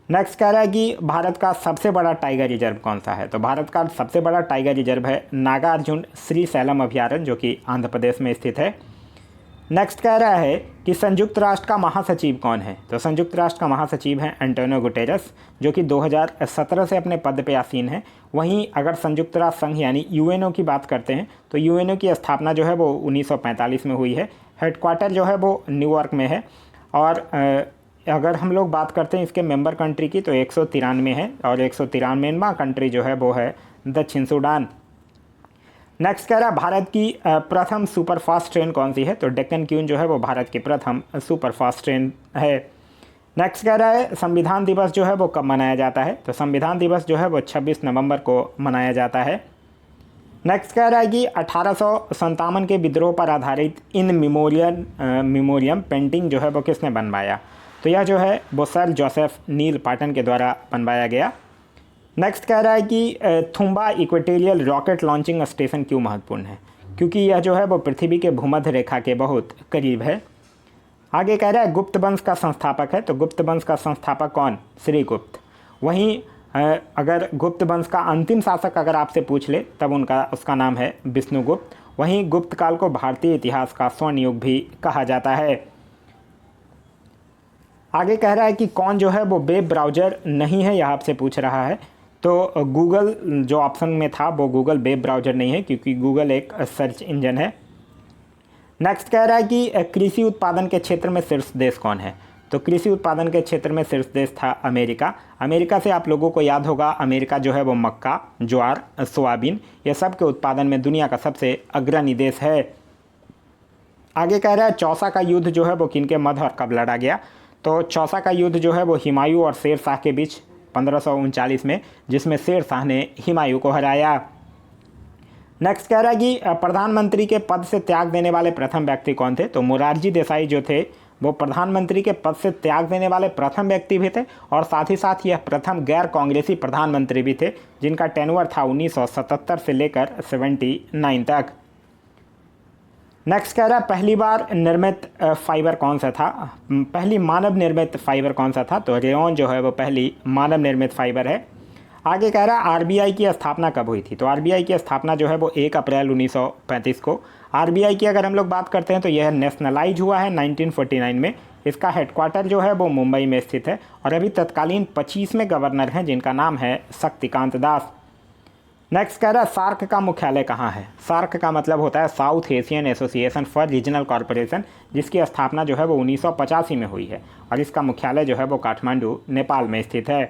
Speaker 1: नेक्स्ट कह रहा है कि भारत का सबसे बड़ा टाइगर रिजर्व कौन सा है, तो भारत का सबसे बड़ा टाइगर रिजर्व है नागार्जुन श्रीशैलम अभयारण्य जो कि आंध्र प्रदेश में स्थित है। नेक्स्ट कह रहा है कि संयुक्त राष्ट्र का महासचिव कौन है, तो संयुक्त राष्ट्र का महासचिव है एंटोनियो गुटेरस जो कि 2017 से अपने पद पे आसीन है। वहीं अगर संयुक्त राष्ट्र संघ यानी यूएनओ की बात करते हैं तो यूएनओ की स्थापना जो है वो 1945 में हुई है। हेडक्वार्टर जो है वो न्यूयॉर्क में है। और अगर हम लोग बात करते हैं इसके मेंबर कंट्री की तो 193 है और 193वां कंट्री जो है वो है दक्षिण सूडान। नेक्स्ट कह रहा है भारत की प्रथम सुपरफास्ट ट्रेन कौन सी है, तो डेक्कन क्वीन जो है वो भारत की प्रथम सुपरफास्ट ट्रेन है। नेक्स्ट कह रहा है संविधान दिवस जो है वो कब मनाया जाता है, तो संविधान दिवस जो है वो 26 नवंबर को मनाया जाता है। नेक्स्ट कह रहा है कि 1857 के विद्रोह पर आधारित इन मेमोरियम पेंटिंग जो है वो किसने बनवाया, तो यह जो है वो सर जोसेफ नील पाटन के द्वारा बनवाया गया। नेक्स्ट कह रहा है कि Thumba equatorial rocket launching station क्यों महत्वपूर्ण है, क्योंकि यह जो है वो पृथ्वी के भूमध्य रेखा के बहुत करीब है। आगे कह रहा है गुप्त वंश का संस्थापक है, तो गुप्त वंश का संस्थापक कौन, श्रीगुप्त। वहीं अगर गुप्त वंश का अंतिम शासक अगर आपसे पूछ ले तब उसका नाम है विष्णुगुप्त। वहीं गुप्त काल को भारतीय इतिहास का स्वर्ण युग भी कहा जाता है। आगे कह रहा है कि कौन जो है वो वेब ब्राउज़र नहीं है, यह आपसे पूछ रहा है, तो गूगल जो ऑप्शन में था वो गूगल वेब ब्राउज़र नहीं है क्योंकि गूगल एक सर्च इंजन है। नेक्स्ट कह रहा है कि कृषि उत्पादन के क्षेत्र में शीर्ष देश कौन है, तो कृषि उत्पादन के क्षेत्र में शीर्ष देश था अमेरिका। अमेरिका से आप लोगों को याद होगा अमेरिका जो है वो मक्का, ज्वार, सोयाबीन ये सब के उत्पादन में दुनिया का सबसे अग्रणी देश है। आगे कह रहा है चौसा का युद्ध जो है वो किनके मध्य और कब लड़ा गया, तो चौसा का युद्ध जो है वो हुमायूं और शेर शाह के बीच 1539 में, जिसमें शेर शाह ने हुमायूं को हराया। नेक्स्ट कह रहा है कि प्रधानमंत्री के पद से त्याग देने वाले प्रथम व्यक्ति कौन थे, तो मोरारजी देसाई जो थे वो प्रधानमंत्री के पद से त्याग देने वाले प्रथम व्यक्ति भी थे और साथ ही साथ यह प्रथम गैर कांग्रेसी प्रधानमंत्री भी थे जिनका टेन्योर था 1977 से लेकर 79 तक। नेक्स्ट कह रहा है पहली बार निर्मित फाइबर कौन सा था, पहली मानव निर्मित फाइबर कौन सा था, तो रेयॉन जो है वो पहली मानव निर्मित फाइबर है। आगे कह रहा है आरबीआई की स्थापना कब हुई थी, तो आरबीआई की स्थापना जो है वो 1 अप्रैल 1935 को। आरबीआई की अगर हम लोग बात करते हैं तो यह नेशनलाइज हुआ है 1949 में। इसका हेडक्वार्टर जो है वो मुंबई में स्थित है और अभी तत्कालीन 25वें गवर्नर हैं जिनका नाम है शक्तिकांत दास। नेक्स्ट कह रहा है सार्क का मुख्यालय कहाँ है, सार्क का मतलब होता है south Asian association for regional corporation, जिसकी स्थापना जो है वो 1985 में हुई है और इसका मुख्यालय जो है वो काठमांडू नेपाल में स्थित है।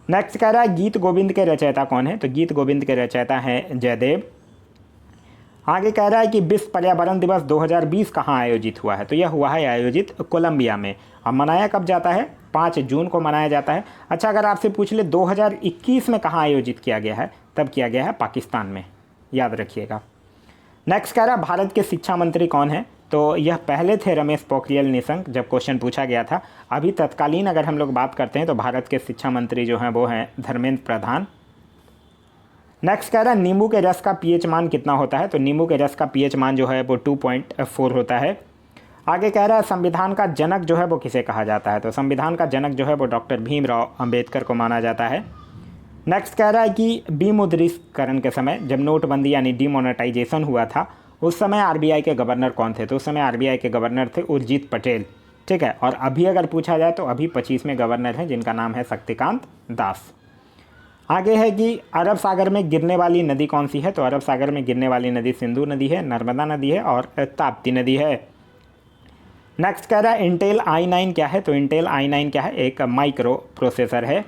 Speaker 1: नेक्स्ट कह रहा है गीत गोविंद के रचयिता कौन है, तो गीत गोविंद के रचयिता हैं जयदेव। आगे कह रहा है कि विश्व पर्यावरण दिवस 2020 कहाँ आयोजित हुआ है, तो यह हुआ है आयोजित कोलंबिया में। अब मनाया कब जाता है, 5 जून को मनाया जाता है। अच्छा अगर आपसे पूछ ले 2021 में कहाँ आयोजित किया गया है, तब किया गया है पाकिस्तान में, याद रखिएगा। नेक्स्ट कह रहा है भारत के शिक्षा मंत्री कौन है, तो यह पहले थे रमेश पोखरियाल निशंक जब क्वेश्चन पूछा गया था। अभी तत्कालीन अगर हम लोग बात करते हैं तो भारत के शिक्षा मंत्री जो हैं वो हैं धर्मेंद्र प्रधान। नेक्स्ट कह रहा है नींबू के रस का पीएच मान कितना होता है, तो नींबू के रस का पीएच मान जो है वो 2.4 होता है। आगे कह रहा है संविधान का जनक जो है वो किसे कहा जाता है, तो संविधान का जनक जो है वो डॉक्टर भीमराव अंबेडकर को माना जाता है। नेक्स्ट कह रहा है कि विमुद्रीकरण के समय जब नोटबंदी यानी डिमोनेटाइजेशन हुआ था उस समय आरबीआई के गवर्नर कौन थे, तो उस समय आरबीआई के गवर्नर थे उर्जित पटेल, ठीक है। और अभी अगर पूछा जाए तो अभी 25वें गवर्नर हैं जिनका नाम है शक्तिकांत दास। आगे है कि अरब सागर में गिरने वाली नदी कौन सी है, तो अरब सागर में गिरने वाली नदी सिंधु नदी है, नर्मदा नदी है और ताप्ती नदी है। नेक्स्ट कह रहा है इंटेल i9 क्या है, तो इंटेल i9 क्या है, एक माइक्रो प्रोसेसर है।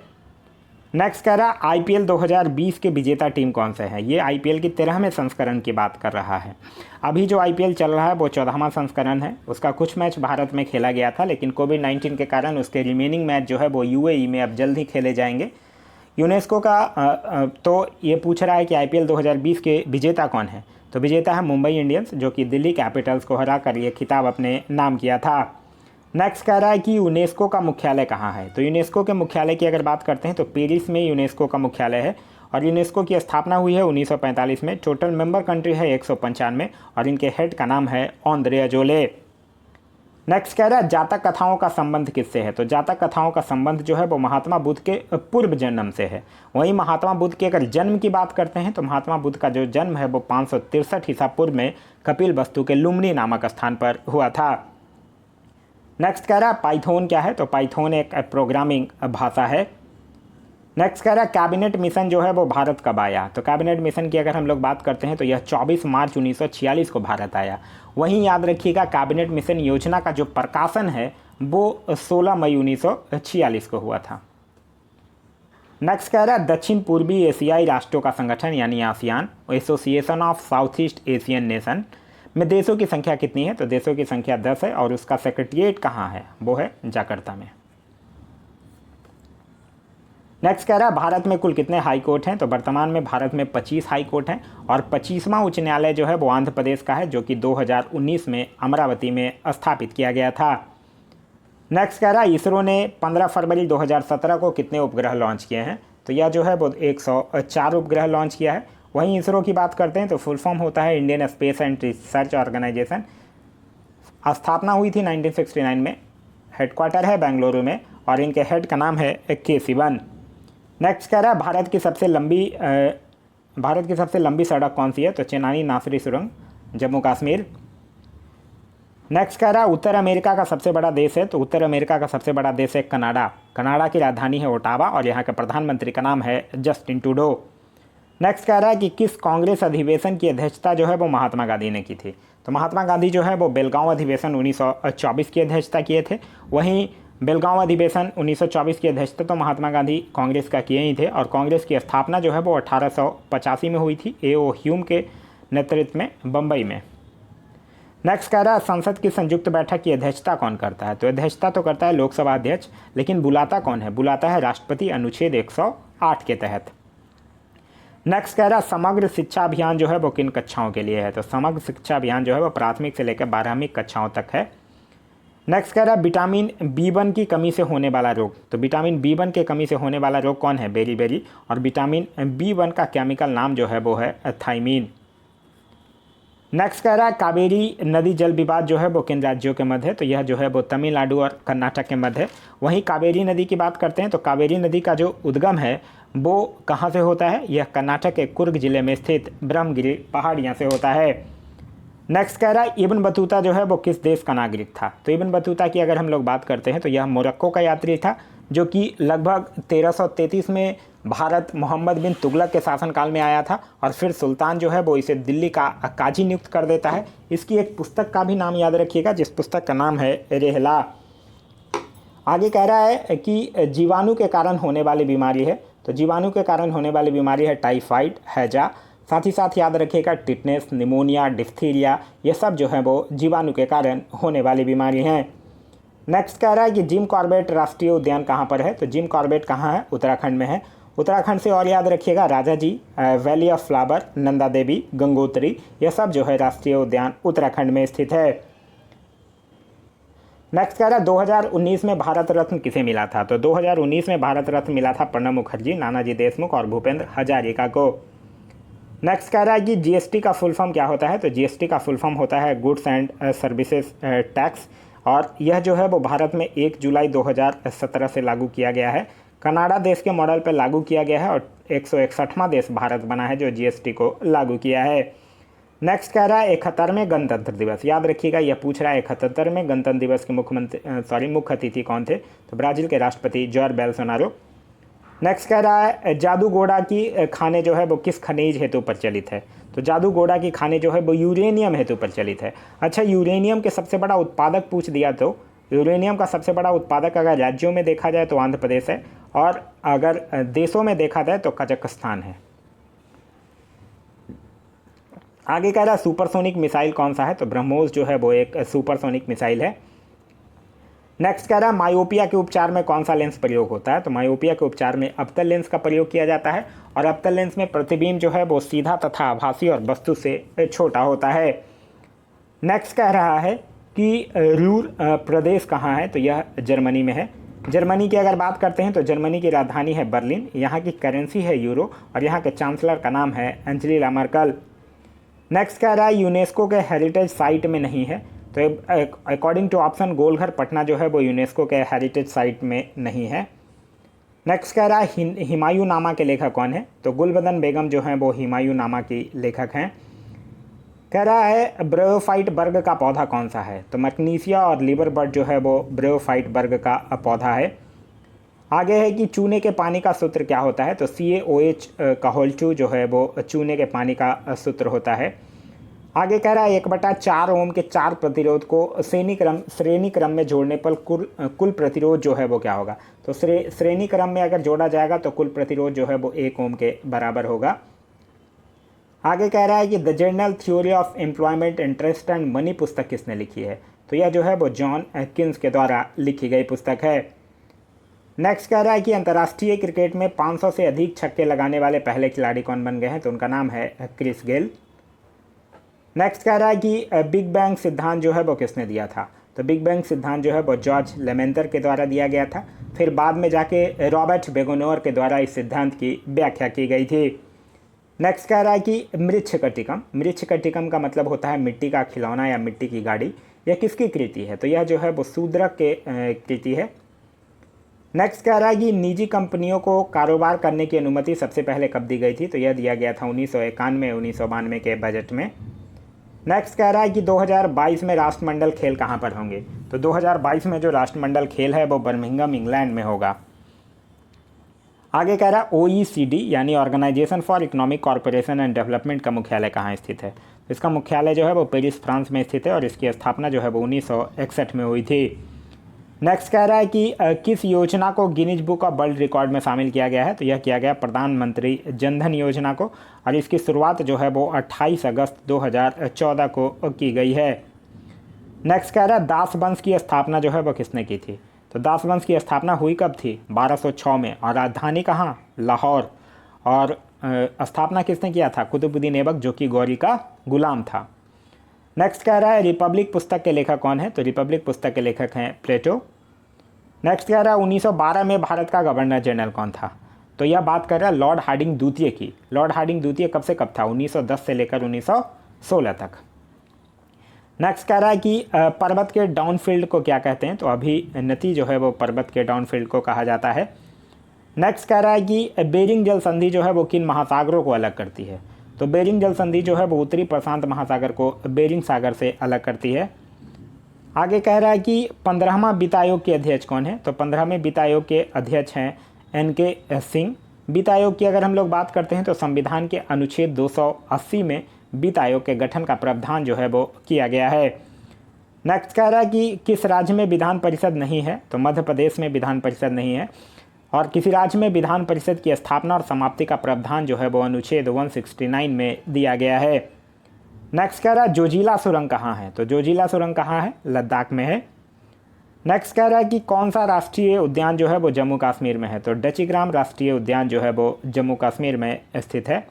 Speaker 1: नेक्स्ट कह रहा है आईपीएल 2020 के विजेता टीम कौन से है, ये आईपीएल की 13वें संस्करण की बात कर रहा है। अभी जो आईपीएल चल रहा है वो 14वां संस्करण है। उसका कुछ मैच भारत में खेला गया था लेकिन कोविड-19 के कारण उसके रिमेनिंग मैच जो है वो यूएई में अब जल्द ही खेले जाएंगे। यूनेस्को का तो ये पूछ रहा है कि आईपीएल 2020 के विजेता कौन है। तो विजेता है मुंबई इंडियंस, जो कि दिल्ली कैपिटल्स को हरा कर ये खिताब अपने नाम किया था। नेक्स्ट कह रहा है कि यूनेस्को का मुख्यालय कहाँ है। तो यूनेस्को के मुख्यालय की अगर बात करते हैं तो पेरिस में यूनेस्को का मुख्यालय है और यूनेस्को की स्थापना हुई है 1945 में। टोटल मेंबर कंट्री है 195 और इनके हेड का नाम है ओंद्रे अजोले। नेक्स्ट कह रहा है जातक कथाओं का संबंध किससे है। तो जातक कथाओं का संबंध जो है वो महात्मा बुद्ध के पूर्व जन्म से है। वहीं महात्मा बुद्ध के अगर जन्म की बात करते हैं तो महात्मा बुद्ध का जो जन्म है वो 563 ईसा पूर्व में कपिल वस्तु के लुम्बिनी नामक स्थान पर हुआ था। नेक्स्ट कह रहा है पाइथन क्या है। तो पाइथन एक प्रोग्रामिंग भाषा है। नेक्स्ट कह रहा है कैबिनेट मिशन जो है वो भारत कब आया। तो कैबिनेट मिशन की अगर हम लोग बात करते हैं तो यह 24 मार्च 1946 को भारत आया। वहीं याद रखिएगा कैबिनेट मिशन योजना का जो प्रकाशन है वो 16 मई 1946 को हुआ था। नेक्स्ट कह रहा है दक्षिण पूर्वी एशियाई राष्ट्रों का संगठन यानी ASEAN, association of south east Asian nation में देशों की संख्या कितनी है। तो देशों की संख्या 10 है और उसका सेक्रेटरिएट कहाँ है, वो है जकार्ता में। नेक्स्ट कह रहा है भारत में कुल कितने हाई कोर्ट हैं। तो वर्तमान में भारत में 25 हाई कोर्ट हैं और 25वां उच्च न्यायालय जो है वो आंध्र प्रदेश का है, जो कि 2019 में अमरावती में स्थापित किया गया था। नेक्स्ट कह रहा है इसरो ने 15 फरवरी 2017 को कितने उपग्रह लॉन्च किए हैं। तो यह जो है वो 104 उपग्रह लॉन्च किया है। वहीं इसरो की बात करते हैं तो फुल फॉर्म होता है Indian space and research organisation. स्थापना हुई थी 1969 में। हेडक्वार्टर है बेंगलुरु में और इनके हेड का नाम है के सिवन। नेक्स्ट कह रहा है भारत की सबसे लंबी सड़क कौन सी है। तो चेनानी नासरी सुरंग, जम्मू कश्मीर। नेक्स्ट कह रहा है उत्तर अमेरिका का सबसे बड़ा देश है। तो उत्तर अमेरिका का सबसे बड़ा देश है कनाडा। कनाडा की राजधानी है ओटावा और यहाँ के प्रधानमंत्री का नाम है जस्टिन ट्रूडो। नेक्स्ट कह रहा है कि किस कांग्रेस अधिवेशन की अध्यक्षता जो है वो महात्मा गांधी ने की थी। तो महात्मा गांधी जो है वो बेलगांव अधिवेशन 1924 की अध्यक्षता किए थे। वहीं बेलगांव अधिवेशन 1924 की अध्यक्षता तो महात्मा गांधी कांग्रेस का किए ही थे और कांग्रेस की स्थापना जो है वो 1885 में हुई थी ए.ओ. ह्यूम के नेतृत्व में बम्बई में। नेक्स्ट कह रहा है संसद की संयुक्त बैठक की अध्यक्षता कौन करता है। तो अध्यक्षता तो करता है लोकसभा अध्यक्ष, लेकिन बुलाता कौन है। बुलाता है राष्ट्रपति अनुच्छेद 108 के तहत। नेक्स्ट कह रहा है समग्र शिक्षा अभियान जो है वो किन कक्षाओं के लिए है। तो समग्र शिक्षा अभियान जो है वो प्राथमिक से लेकर 12वीं कक्षाओं तक है। नेक्स्ट कह रहा है विटामिन B1 की कमी से होने वाला रोग। तो विटामिन B1 के कमी से होने वाला रोग कौन है, बेरी। और विटामिन B1 का केमिकल नाम जो है वो है थाइमीन। नेक्स्ट कह रहा है कावेरी नदी जल विवाद जो है वो किन राज्यों के मध्य है। तो यह जो है वो तमिलनाडु और कर्नाटक के मध्य है। वहीं कावेरी नदी की बात करते हैं तो कावेरी नदी का जो उद्गम है वो कहाँ से होता है, यह कर्नाटक के कुर्ग जिले में स्थित ब्रह्मगिरी पहाड़ियाँ से होता है। नेक्स्ट कह रहा है इब्न बतूता जो है वो किस देश का नागरिक था। तो इब्न बतूता की अगर हम लोग बात करते हैं तो यह मोरक्को का यात्री था, जो कि लगभग 1333 में भारत मोहम्मद बिन तुगलक के शासनकाल में आया था और फिर सुल्तान जो है वो इसे दिल्ली का काजी नियुक्त कर देता है। इसकी एक पुस्तक का भी नाम याद रखिएगा, जिस पुस्तक का नाम है रेहला। आगे कह रहा है कि जीवाणु के कारण होने वाली बीमारी है। तो जीवाणु के कारण होने वाली बीमारी है टाइफाइड, हैजा। साथ ही साथ याद रखिएगा टिटनेस, निमोनिया, डिफ्थीरिया, ये सब जो है वो जीवाणु के कारण होने वाली बीमारी हैं। नेक्स्ट कह रहा है कि जिम कॉर्बेट राष्ट्रीय उद्यान कहाँ पर है। तो जिम कॉर्बेट कहाँ है, उत्तराखंड में है। उत्तराखंड से और याद रखिएगा राजा जी, valley of flower, Nanda Devi, Gangotri, यह सब जो है राष्ट्रीय उद्यान उत्तराखंड में स्थित है। नेक्स्ट कह रहा है 2019 में भारत रत्न किसे मिला था। तो 2019 में भारत रत्न मिला था प्रणब मुखर्जी, नानाजी देशमुख और भूपेंद्र हजारिका को। नेक्स्ट कह रहा है कि जीएसटी का फुल फॉर्म क्या होता है। तो जीएसटी का फुल फॉर्म होता है गुड्स एंड सर्विसेज टैक्स और यह जो है वो भारत में 1 जुलाई 2017 से लागू किया गया है। कनाडा देश के मॉडल पर लागू किया गया है और 161वां देश भारत बना है जो जीएसटी को लागू किया है। नेक्स्ट कह रहा है 71वें गणतंत्र दिवस, याद रखिएगा यह पूछ रहा है 71वें गणतंत्र दिवस के मुख्य अतिथि कौन थे। तो ब्राज़ील के राष्ट्रपति जॉर बोल्सोनारो। नेक्स्ट कह रहा है जादूगोड़ा की खाने जो है वो किस खनिज हेतु प्रचलित है। तो जादूगोड़ा की खाने जो है वो यूरेनियम हेतु प्रचलित है। अच्छा, यूरेनियम के सबसे बड़ा उत्पादक पूछ दिया तो यूरेनियम का सबसे बड़ा उत्पादक अगर राज्यों में देखा जाए तो आंध्र प्रदेश है और अगर देशों में देखा जाए तो कजाकिस्तान है। आगे कह रहा है सुपरसोनिक मिसाइल कौन सा है। तो ब्रह्मोस जो है वो एक सुपरसोनिक मिसाइल है। नेक्स्ट कह रहा है मायोपिया के उपचार में कौन सा लेंस प्रयोग होता है। तो मायोपिया के उपचार में अवतल लेंस का प्रयोग किया जाता है और अवतल लेंस में प्रतिबिंब जो है वो सीधा तथा आभासी और वस्तु से छोटा होता है। नेक्स्ट कह रहा है कि रूर प्रदेश कहाँ है। तो यह जर्मनी में है। जर्मनी की अगर बात करते हैं तो जर्मनी की राजधानी है बर्लिन, यहाँ की करेंसी है यूरो और यहाँ के चांसलर का नाम है एंजेला मर्केल। नेक्स्ट कह रहा है यूनेस्को के हेरिटेज साइट में नहीं है। तो according to option Golghar Patna जो है वो यूनेस्को के हेरिटेज साइट में नहीं है। नेक्स्ट कह रहा है हुमायूं नामा के लेखक कौन है। तो गुलबदन बेगम जो हैं वो हुमायूं नामा की लेखक हैं। कह रहा है ब्रेयोफाइट वर्ग का पौधा कौन सा है। तो मैग्नीसिया और लिवरबर्ड जो है वो ब्रेयोफाइट वर्ग का पौधा है। आगे है कि चूने के पानी का सूत्र क्या होता है। तो CaOH का होल 2 जो है वो चूने के पानी का सूत्र होता है। आगे कह रहा है 1/4 ओम के 4 प्रतिरोध को श्रेणी क्रम में जोड़ने पर कुल प्रतिरोध जो है वो क्या होगा। तो श्रेणी क्रम में अगर जोड़ा जाएगा तो कुल प्रतिरोध जो है वो 1 ओम के बराबर होगा। आगे कह रहा है कि the general theory of employment interest and money पुस्तक किसने लिखी है। तो यह जो है वो जॉन एटकिंस के द्वारा लिखी गई पुस्तक है। नेक्स्ट कह रहा है कि अंतर्राष्ट्रीय क्रिकेट में 500 से अधिक छक्के लगाने वाले पहले खिलाड़ी कौन बन गए हैं। तो उनका नाम है क्रिस गेल। नेक्स्ट कह रहा है कि बिग बैंग सिद्धांत जो है वो किसने दिया था। तो बिग बैंग सिद्धांत जो है वो जॉर्ज लेमेंटर के द्वारा दिया गया था। फिर बाद में जाके रॉबर्ट बेगोनोर के द्वारा इस सिद्धांत की व्याख्या की गई थी। नेक्स्ट कह रहा है कि मृच्छकटिकम का मतलब होता है मिट्टी का खिलौना या मिट्टी की गाड़ी। यह किसकी कृति है। तो यह जो है वो शूद्रक के कृति है। नेक्स्ट कह रहा है कि निजी कंपनियों को कारोबार करने की अनुमति सबसे पहले कब दी गई थी। तो यह दिया गया था 1991-1992 के बजट में। नेक्स्ट कह रहा है कि 2022 में राष्ट्रमंडल खेल कहाँ पर होंगे। तो 2022 में जो राष्ट्रमंडल खेल है वो बर्मिंघम इंग्लैंड में होगा। आगे कह रहा है OECD यानी organisation for economic corporation and development का मुख्यालय कहाँ स्थित है। इसका मुख्यालय जो है वो पेरिस फ्रांस में स्थित है और इसकी स्थापना जो है वो 1961 में हुई थी। नेक्स्ट कह रहा है कि किस योजना को Guinness book of world record में शामिल किया गया है। तो यह किया गया प्रधानमंत्री जनधन योजना को और इसकी शुरुआत जो है वो 28 अगस्त 2014 को की गई है। नेक्स्ट कह रहा है दास वंश की स्थापना जो है वो किसने की थी। तो दास वंश की स्थापना हुई कब थी। 1206 में और राजधानी कहाँ, लाहौर। और स्थापना किसने किया था, कुतुबुद्दीन ऐबक जो कि गौरी का गुलाम था। नेक्स्ट कह रहा है रिपब्लिक पुस्तक के लेखक कौन है। तो रिपब्लिक पुस्तक के लेखक हैं प्लेटो। नेक्स्ट कह रहा है 1912 में भारत का गवर्नर जनरल कौन था। तो यह बात कर रहा है लॉर्ड हार्डिंग द्वितीय की। लॉर्ड हार्डिंग द्वितीय कब से कब था, 1910 से लेकर 1916 तक। नेक्स्ट कह रहा है कि पर्वत के डाउनफील्ड को क्या कहते हैं। तो अभिनति जो है वो पर्वत के डाउनफील्ड को कहा जाता है। नेक्स्ट कह रहा है कि बेरिंग जल संधि जो है वो किन महासागरों को अलग करती है। तो बेरिंग जल संधि जो है वो उत्तरी प्रशांत महासागर को बेरिंग सागर से अलग करती है। आगे कह रहा है कि 15वां वित्त आयोग के अध्यक्ष कौन है। तो 15वें वित्त आयोग के अध्यक्ष हैं NK सिंह। वित्त आयोग की अगर हम लोग बात करते हैं तो संविधान के अनुच्छेद 280 में वित्त आयोग के गठन का प्रावधान जो है वो किया गया है। नेक्स्ट कह रहा है कि किस राज्य में विधान परिषद नहीं है। तो मध्य प्रदेश में विधान परिषद नहीं है। और किसी राज्य में विधान परिषद की स्थापना और समाप्ति का प्रावधान जो है वो अनुच्छेद 169 में दिया गया है। नेक्स्ट कह रहा है जोजिला सुरंग कहाँ है। तो जोजिला सुरंग कहाँ है, लद्दाख में है। नेक्स्ट कह रहा है कि कौन सा राष्ट्रीय उद्यान जो है वो जम्मू कश्मीर में है। तो डचिग्राम राष्ट्रीय उद्यान जो है वो जम्मू कश्मीर में स्थित है।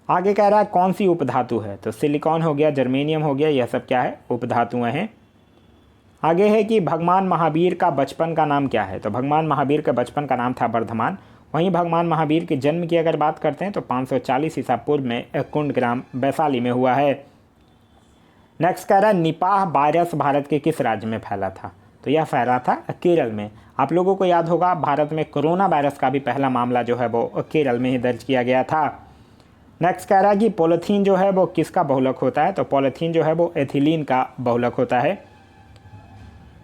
Speaker 1: आगे कह रहा है कौन सी उपधातु है। तो सिलिकॉन हो गया, जर्मेनियम हो गया, यह सब क्या है, उपधातुएं हैं। आगे है कि भगवान महावीर का बचपन का नाम क्या है। तो भगवान महावीर का बचपन का नाम था वर्धमान। वहीं भगवान महावीर के जन्म की अगर बात करते हैं तो 540 ईसा पूर्व में कुंडग्राम वैशाली में हुआ है। नेक्स्ट कह रहा है निपाह वायरस भारत के किस राज्य में फैला था। तो यह फैला था केरल में। आप लोगों को याद होगा भारत में कोरोना वायरस का भी पहला मामला जो है वो केरल में ही दर्ज किया गया था। नेक्स्ट कह रहा है कि पॉलीथीन जो है वो किसका बहुलक होता है। तो पॉलीथीन जो है वो एथिलीन का बहुलक होता है।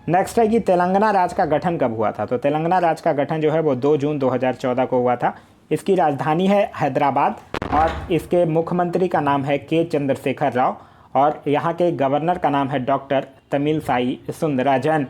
Speaker 1: नेक्स्ट है कि तेलंगाना राज्य का गठन कब हुआ था। तो तेलंगाना राज्य का गठन जो है वो 2 जून 2014 को हुआ था। इसकी राजधानी है हैदराबाद और इसके मुख्यमंत्री का नाम है के चंद्रशेखर राव और यहाँ के गवर्नर का नाम है डॉक्टर तमिलसाई सुंदराजन।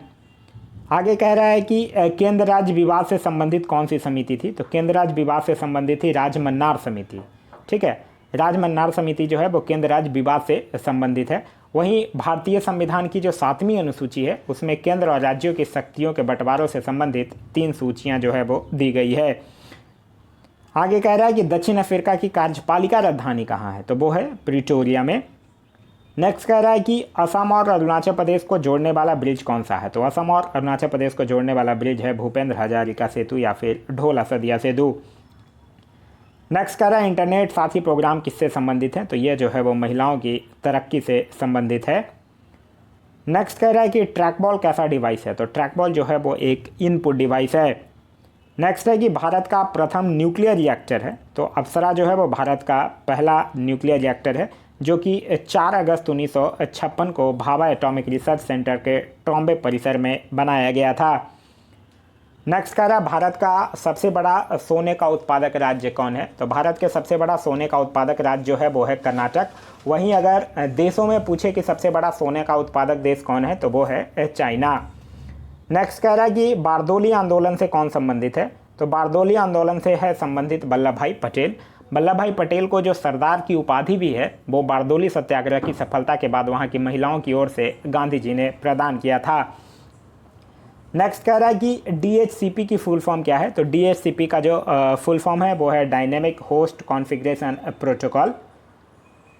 Speaker 1: आगे कह रहा है कि केंद्र राज्य विवाद से संबंधित कौन सी समिति थी। तो केंद्र राज्य विवाद से संबंधित थी राजमन्नार समिति। ठीक है, राजमन्नार समिति जो है वो केंद्र राज्य विवाद से संबंधित है वहीं भारतीय संविधान की जो 7वीं अनुसूची है उसमें केंद्र और राज्यों की शक्तियों के बंटवारों से संबंधित 3 सूचियां जो है वो दी गई है। आगे कह रहा है कि दक्षिण अफ्रीका की कार्यपालिका राजधानी कहाँ है, तो वो है प्रिटोरिया में। नेक्स्ट कह रहा है कि असम और अरुणाचल प्रदेश को जोड़ने वाला ब्रिज कौन सा है, तो असम और अरुणाचल प्रदेश को जोड़ने वाला ब्रिज है भूपेंद्र हजारिका सेतु या फिर ढोला सदिया सेतु। नेक्स्ट कह रहा है इंटरनेट साथी प्रोग्राम किससे संबंधित है, तो ये जो है वो महिलाओं की तरक्की से संबंधित है। नेक्स्ट कह रहा है कि ट्रैकबॉल कैसा डिवाइस है, तो ट्रैकबॉल जो है वो एक इनपुट डिवाइस है। नेक्स्ट है कि भारत का प्रथम न्यूक्लियर रिएक्टर है, तो अप्सरा जो है वो भारत का पहला न्यूक्लियर रिएक्टर है जो कि 4 अगस्त 1956 को भाभा एटॉमिक रिसर्च सेंटर के ट्रॉम्बे परिसर में बनाया गया था। नेक्स्ट कह रहा है भारत का सबसे बड़ा सोने का उत्पादक राज्य कौन है, तो भारत के सबसे बड़ा सोने का उत्पादक राज्य जो है वो है कर्नाटक। वहीं अगर देशों में पूछे कि सबसे बड़ा सोने का उत्पादक देश कौन है, तो वो है चाइना। नेक्स्ट कह रहा है कि बारदोली आंदोलन से कौन संबंधित है, तो बारदोली आंदोलन से है संबंधित वल्लभ भाई पटेल। वल्लभ भाई पटेल को जो सरदार की उपाधि भी है वो बारदोली सत्याग्रह की सफलता के बाद वहाँ की महिलाओं की ओर से गांधी जी ने प्रदान किया था। नेक्स्ट कह रहा है कि DHCP की फुल फॉर्म क्या है, तो DHCP का जो फुल फॉर्म है वो है dynamic host configuration protocol.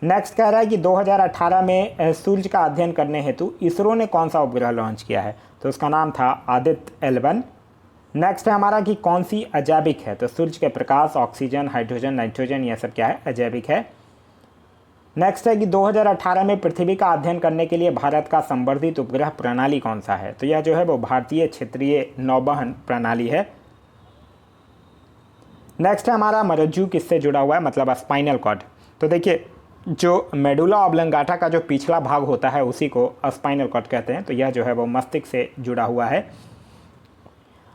Speaker 1: Next कह रहा है कि 2018 में सूर्य का अध्ययन करने हेतु इसरो ने कौन सा उपग्रह लॉन्च किया है, तो उसका नाम था आदित्य L1। नेक्स्ट है हमारा कि कौन सी अजैविक है, तो सूर्य के प्रकाश, ऑक्सीजन, हाइड्रोजन, नाइट्रोजन, यह सब क्या है, अजैविक है। नेक्स्ट है कि 2018 में पृथ्वी का अध्ययन करने के लिए भारत का संवर्धित उपग्रह प्रणाली कौन सा है, तो यह जो है वो भारतीय क्षेत्रीय नौवहन प्रणाली है। नेक्स्ट है हमारा मरज्जू किससे जुड़ा हुआ है, मतलब स्पाइनल कॉर्ड। तो देखिए जो मेडुला ऑब्लंगाटा का जो पिछला भाग होता है उसी को स्पाइनल कॉर्ड कहते हैं, तो यह जो है वो मस्तिष्क से जुड़ा हुआ है।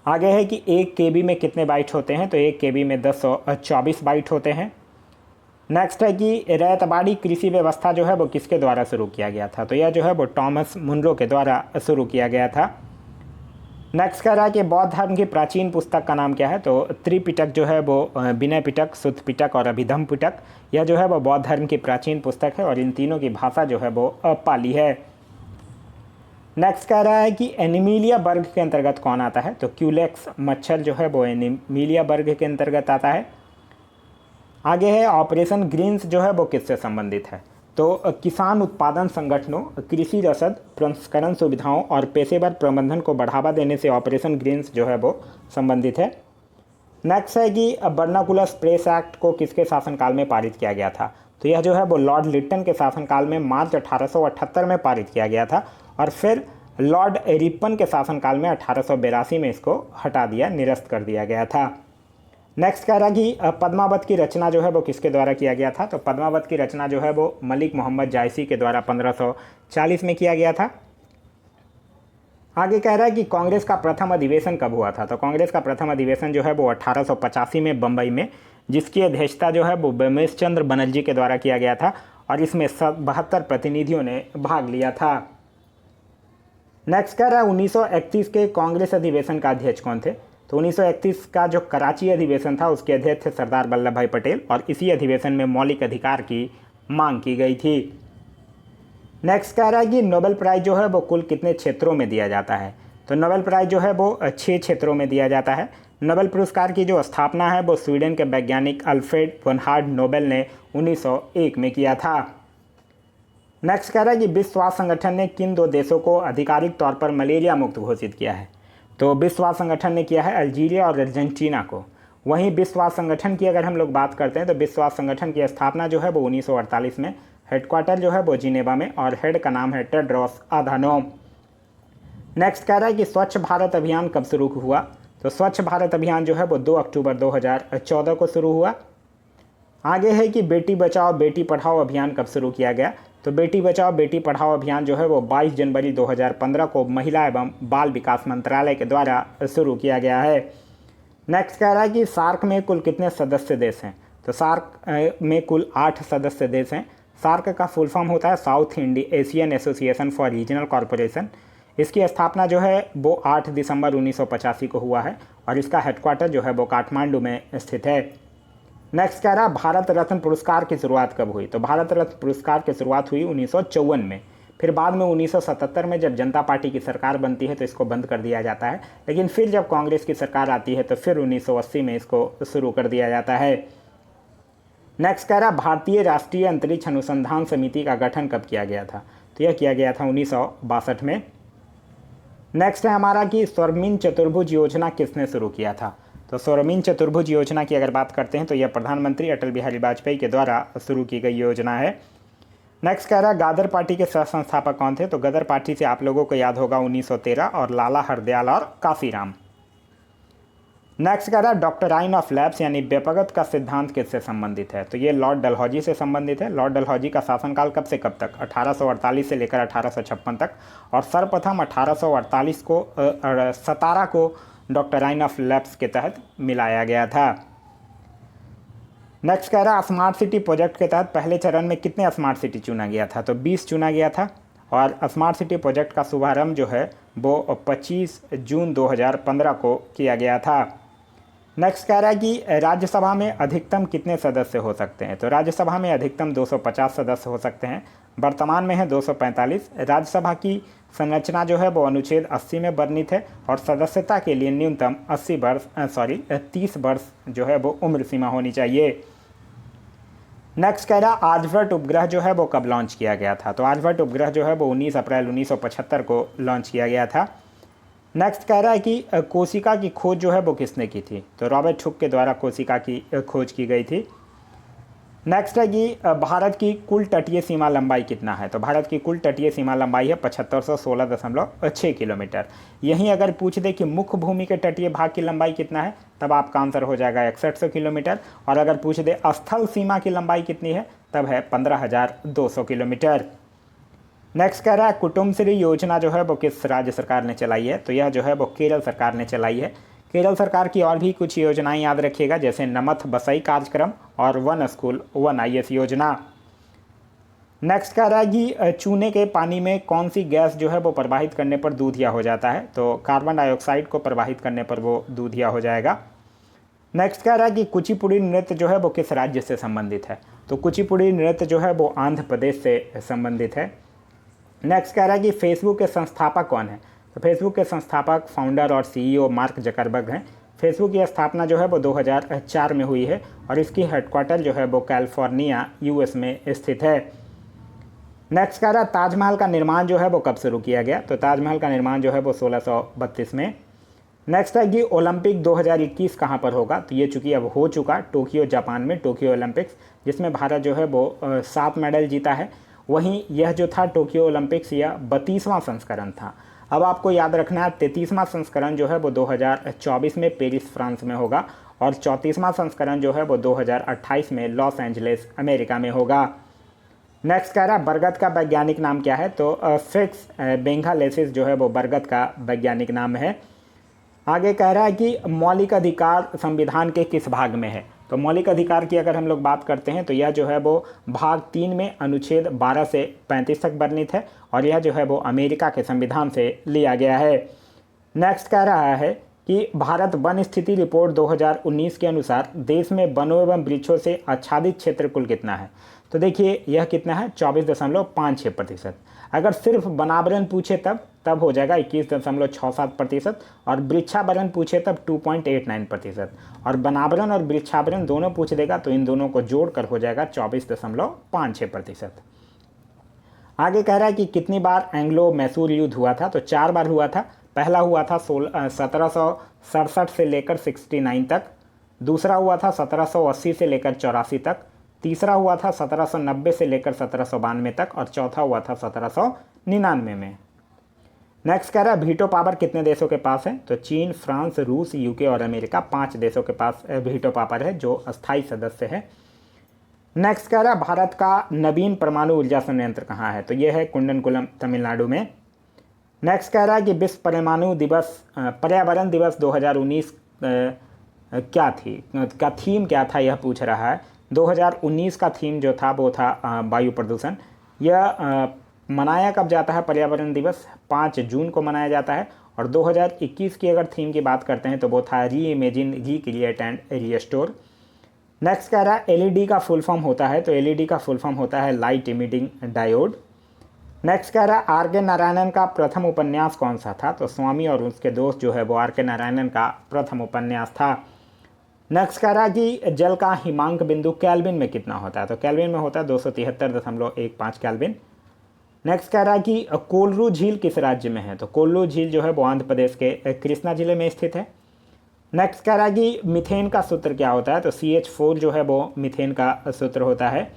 Speaker 1: आगे है कि 1 KB में कितने बाइट होते हैं, तो 1 KB में 1024 बाइट होते हैं। नेक्स्ट है कि रैयतवाड़ी कृषि व्यवस्था जो है वो किसके द्वारा शुरू किया गया था, तो यह जो है वो टॉमस मुनरो के द्वारा शुरू किया गया था। नेक्स्ट कह रहा है कि बौद्ध धर्म की प्राचीन पुस्तक का नाम क्या है, तो त्रिपिटक जो है वो विनय पिटक, शुद्ध पिटक और अभिधम पिटक, यह जो है वो बौद्ध धर्म की प्राचीन पुस्तक है और इन तीनों की भाषा जो है वो पाली है। नेक्स्ट कह रहा है कि एनीमिलिया वर्ग के अंतर्गत कौन आता है, तो क्यूलेक्स मच्छर जो है वो एनीमिलिया वर्ग के अंतर्गत आता है। आगे है ऑपरेशन ग्रीन्स जो है वो किससे संबंधित है, तो किसान उत्पादन संगठनों, कृषि रसद प्रसंस्करण सुविधाओं और पेशेवर प्रबंधन को बढ़ावा देने से ऑपरेशन ग्रीन्स जो है वो संबंधित है। नेक्स्ट है कि बर्नाकुलस प्रेस एक्ट को किसके शासनकाल में पारित किया गया था, तो यह जो है वो लॉर्ड लिट्टन के शासनकाल में मार्च 1878 में पारित किया गया था और फिर लॉर्ड रिपन के शासनकाल में 1882 में इसको हटा दिया, निरस्त कर दिया गया था। नेक्स्ट कह रहा कि पद्मावत की रचना जो है वो किसके द्वारा किया गया था, तो पद्मावत की रचना जो है वो मलिक मोहम्मद जायसी के द्वारा 1540 में किया गया था। आगे कह रहा है कि कांग्रेस का प्रथम अधिवेशन कब हुआ था, तो कांग्रेस का प्रथम अधिवेशन जो है वो 1885 में बम्बई में, जिसकी अध्यक्षता जो है वो बिमलेश चंद्र बनर्जी के द्वारा किया गया था और इसमें 72 प्रतिनिधियों ने भाग लिया था। नेक्स्ट कह रहा है 1931 के कांग्रेस अधिवेशन का अध्यक्ष कौन थे, तो 1931 का जो कराची अधिवेशन था उसके अध्यक्ष थे सरदार वल्लभ भाई पटेल और इसी अधिवेशन में मौलिक अधिकार की मांग की गई थी। नेक्स्ट कह रहा है कि नोबेल प्राइज़ जो है वो कुल कितने क्षेत्रों में दिया जाता है, तो नोबेल प्राइज़ जो है वो 6 क्षेत्रों में दिया जाता है। नोबेल पुरस्कार की जो स्थापना है वो स्वीडन के वैज्ञानिक अल्फ्रेड बर्नहार्ड नोबेल ने 1901 में किया था। नेक्स्ट कह रहा है कि विश्व स्वास्थ्य संगठन ने किन 2 देशों को आधिकारिक तौर पर मलेरिया मुक्त घोषित किया है, तो विश्व स्वास्थ्य संगठन ने किया है अल्जीरिया और अर्जेंटीना को। वहीं विश्व स्वास्थ्य संगठन की अगर हम लोग बात करते हैं तो विश्व स्वास्थ्य संगठन की स्थापना जो है वो 1948 में, हेडक्वार्टर जो है वो जिनेवा में और हेड का नाम है टेड्रोस अधानोम। नेक्स्ट कह रहा है कि स्वच्छ भारत अभियान कब शुरू हुआ, तो स्वच्छ भारत अभियान जो है वो 2 अक्टूबर 2014 को शुरू हुआ। आगे है कि बेटी बचाओ बेटी पढ़ाओ अभियान कब शुरू किया गया, तो बेटी बचाओ बेटी पढ़ाओ अभियान जो है वो 22 जनवरी 2015 को महिला एवं बाल विकास मंत्रालय के द्वारा शुरू किया गया है। नेक्स्ट कह रहा है कि सार्क में कुल कितने सदस्य देश हैं, तो सार्क में कुल 8 सदस्य देश हैं। सार्क का फुल फॉर्म होता है south Asian association for regional corporation. इसकी स्थापना जो है वो 8 दिसंबर 1985 को हुआ है और इसका हेडक्वार्टर जो है वो काठमांडू में स्थित है। नेक्स्ट कह रहा भारत रत्न पुरस्कार की शुरुआत कब हुई, तो भारत रत्न पुरस्कार की शुरुआत हुई 1954 में। फिर बाद में 1977 में जब जनता पार्टी की सरकार बनती है तो इसको बंद कर दिया जाता है, लेकिन फिर जब कांग्रेस की सरकार आती है तो फिर 1980 में इसको शुरू कर दिया जाता है। नेक्स्ट कह रहा भारतीय राष्ट्रीय अंतरिक्ष अनुसंधान समिति का गठन कब किया गया था, तो यह किया गया था 1962 में। नेक्स्ट है हमारा कि स्वर्णिम चतुर्भुज योजना किसने शुरू किया था, तो स्वर्णिम चतुर्भुज योजना की अगर बात करते हैं तो यह प्रधानमंत्री अटल बिहारी वाजपेयी के द्वारा शुरू की गई योजना है। नेक्स्ट कह रहा है गदर पार्टी के सह संस्थापक कौन थे, तो गदर पार्टी से आप लोगों को याद होगा 1913 और लाला हरदयाल और काशीराम। नेक्स्ट कह रहा है डॉक्टराइन ऑफ लैब्स यानी व्यपगत का सिद्धांत किससे संबंधित है, तो ये लॉर्ड डलहौजी से संबंधित है। लॉर्ड डलहौजी का शासनकाल कब से कब तक, 1848 से लेकर 1856 तक, और सर्वप्रथम 1848 को 17 को डॉक्टराइन ऑफ लैब्स के तहत मिलाया गया था। नेक्स्ट कह रहा है स्मार्ट सिटी प्रोजेक्ट के तहत पहले चरण में कितने स्मार्ट सिटी चुना गया था, तो 20 चुना गया था, और स्मार्ट सिटी प्रोजेक्ट का शुभारंभ जो है वो 25 जून 2015 को किया गया था। नेक्स्ट कह रहा है कि राज्यसभा में अधिकतम कितने सदस्य हो सकते हैं, तो राज्यसभा में अधिकतम 250 सदस्य हो सकते हैं, वर्तमान में है 245। राज्यसभा की संरचना जो है वो अनुच्छेद 80 में वर्णित है, और सदस्यता के लिए न्यूनतम 30 वर्ष जो है वो उम्र सीमा होनी चाहिए। नेक्स्ट कह रहा आर्यभट्ट उपग्रह जो है वो कब लॉन्च किया गया था, तो आर्यभट्ट उपग्रह जो है वो 19 अप्रैल 1975 को लॉन्च किया गया था। नेक्स्ट कह रहा है कि कोशिका की खोज जो है वो किसने की थी, तो रॉबर्ट हुक के द्वारा कोशिका की खोज की गई थी। नेक्स्ट है कि भारत की कुल तटीय सीमा लंबाई कितना है, तो भारत की कुल तटीय सीमा लंबाई है 7516.6 किलोमीटर। यहीं अगर पूछ दे कि मुख्य भूमि के तटीय भाग की लंबाई कितना है, तब आपका आंसर हो जाएगा 6100 किलोमीटर, और अगर पूछ दे स्थल सीमा की लंबाई कितनी है, तब है 15200 किलोमीटर। नेक्स्ट कह रहा है कुटुम्बश्री योजना जो है वो किस राज्य सरकार ने चलाई है, तो यह जो है वो केरल सरकार ने चलाई है। केरल सरकार की और भी कुछ योजनाएं याद रखिएगा, जैसे नमथ बसई कार्यक्रम और वन स्कूल वन IS योजना। नेक्स्ट कह रहा है कि चूने के पानी में कौन सी गैस जो है वो प्रवाहित करने पर दूधिया हो जाता है, तो कार्बन डाइऑक्साइड को प्रवाहित करने पर वो दूधिया हो जाएगा। नेक्स्ट कह रहा है कि कुचिपुड़ी नृत्य जो है वो किस राज्य से संबंधित है, तो कुचिपुड़ी नृत्य जो है वो आंध्र प्रदेश से संबंधित है। नेक्स्ट कह रहा है कि फेसबुक के संस्थापक कौन है, तो फेसबुक के संस्थापक फाउंडर और CEO मार्क जकरबर्ग हैं। फेसबुक की स्थापना जो है वो 2004 में हुई है, और इसकी हेडक्वार्टर जो है वो कैलिफोर्निया US में स्थित है। नेक्स्ट कह रहा है ताजमहल का निर्माण जो है वो कब शुरू किया गया, तो ताजमहल का निर्माण जो है वो 1632 में। नेक्स्ट है कि ओलंपिक 2021 कहाँ पर होगा, तो ये चूँकि अब हो चुका टोक्यो जापान में, टोक्यो ओलंपिक्स, जिसमें भारत जो है वो 7 मेडल जीता है। वहीं यह जो था टोक्यो ओलंपिक्स यह 32वां संस्करण था। अब आपको याद रखना है 33वां संस्करण जो है वो 2024 में पेरिस फ्रांस में होगा, और 34वां संस्करण जो है वो 2028 में लॉस एंजलिस अमेरिका में होगा। नेक्स्ट कह रहा है बरगद का वैज्ञानिक नाम क्या है, तो फिक्स बेंगालेसिस जो है वो बरगद का वैज्ञानिक नाम है। आगे कह रहा है कि मौलिक अधिकार संविधान के किस भाग में है, तो मौलिक अधिकार की अगर हम लोग बात करते हैं तो यह जो है वो भाग 3 में अनुच्छेद 12 से 35 तक वर्णित है, और यह जो है वो अमेरिका के संविधान से लिया गया है। नेक्स्ट कह रहा है कि भारत वन स्थिति रिपोर्ट 2019 के अनुसार देश में वनों एवं वृक्षों से आच्छादित क्षेत्र कुल कितना है, तो देखिए यह कितना है 24.56%। अगर सिर्फ वनावरण पूछे तब हो जाएगा 21.67%, और वृक्षावरण पूछे तब 2.89%, और वनावरण और वृक्षावरण दोनों पूछ देगा तो इन दोनों को जोड़कर हो जाएगा 24.56%। आगे कह रहा है कि कितनी बार एंग्लो मैसूर युद्ध हुआ था, तो 4 बार हुआ था। पहला हुआ था 1767 से लेकर 69 तक, दूसरा हुआ था 1780 से लेकर 84 तक, तीसरा हुआ था 1790 से लेकर 1792 तक, और चौथा हुआ था 1799 में। नेक्स्ट कह रहा है वीटो पावर कितने देशों के पास है, तो चीन, फ्रांस, रूस, UK और अमेरिका 5 देशों के पास वीटो पावर है जो अस्थायी सदस्य है। नेक्स्ट कह रहा है भारत का नवीन परमाणु ऊर्जा संयंत्र कहाँ है, तो यह है कुंडनकुलम तमिलनाडु में। नेक्स्ट कह रहा है कि विश्व पर्यावरण दिवस 2019 क्या थी, का थीम क्या था, यह पूछ रहा है। 2019 का थीम जो था वो था वायु प्रदूषण। यह मनाया कब जाता है पर्यावरण दिवस, 5 जून को मनाया जाता है। और 2021 की अगर थीम की बात करते हैं तो वो था री imagine, recreate and restore. Next कह रहा है LED का फुल फॉर्म होता है, तो LED का फुल फॉर्म होता है लाइट इमिटिंग डायोड। नेक्स्ट कह रहा है आर के नारायणन का प्रथम उपन्यास कौन सा था? तो स्वामी और उसके दोस्त जो है वो आर के नारायणन का प्रथम उपन्यास था। नेक्स्ट कह रहा है कि जल का हिमांक बिंदु केल्विन में कितना होता है? तो केल्विन में होता है 273.15 केल्विन। नेक्स्ट कह रहा है कि कोल्लू झील किस राज्य में है? तो कोल्लू झील जो है वो आंध्र प्रदेश के कृष्णा जिले में स्थित है। नेक्स्ट कह रहा है कि मीथेन का सूत्र क्या होता है? तो CH4 जो है वो मीथेन का सूत्र होता है।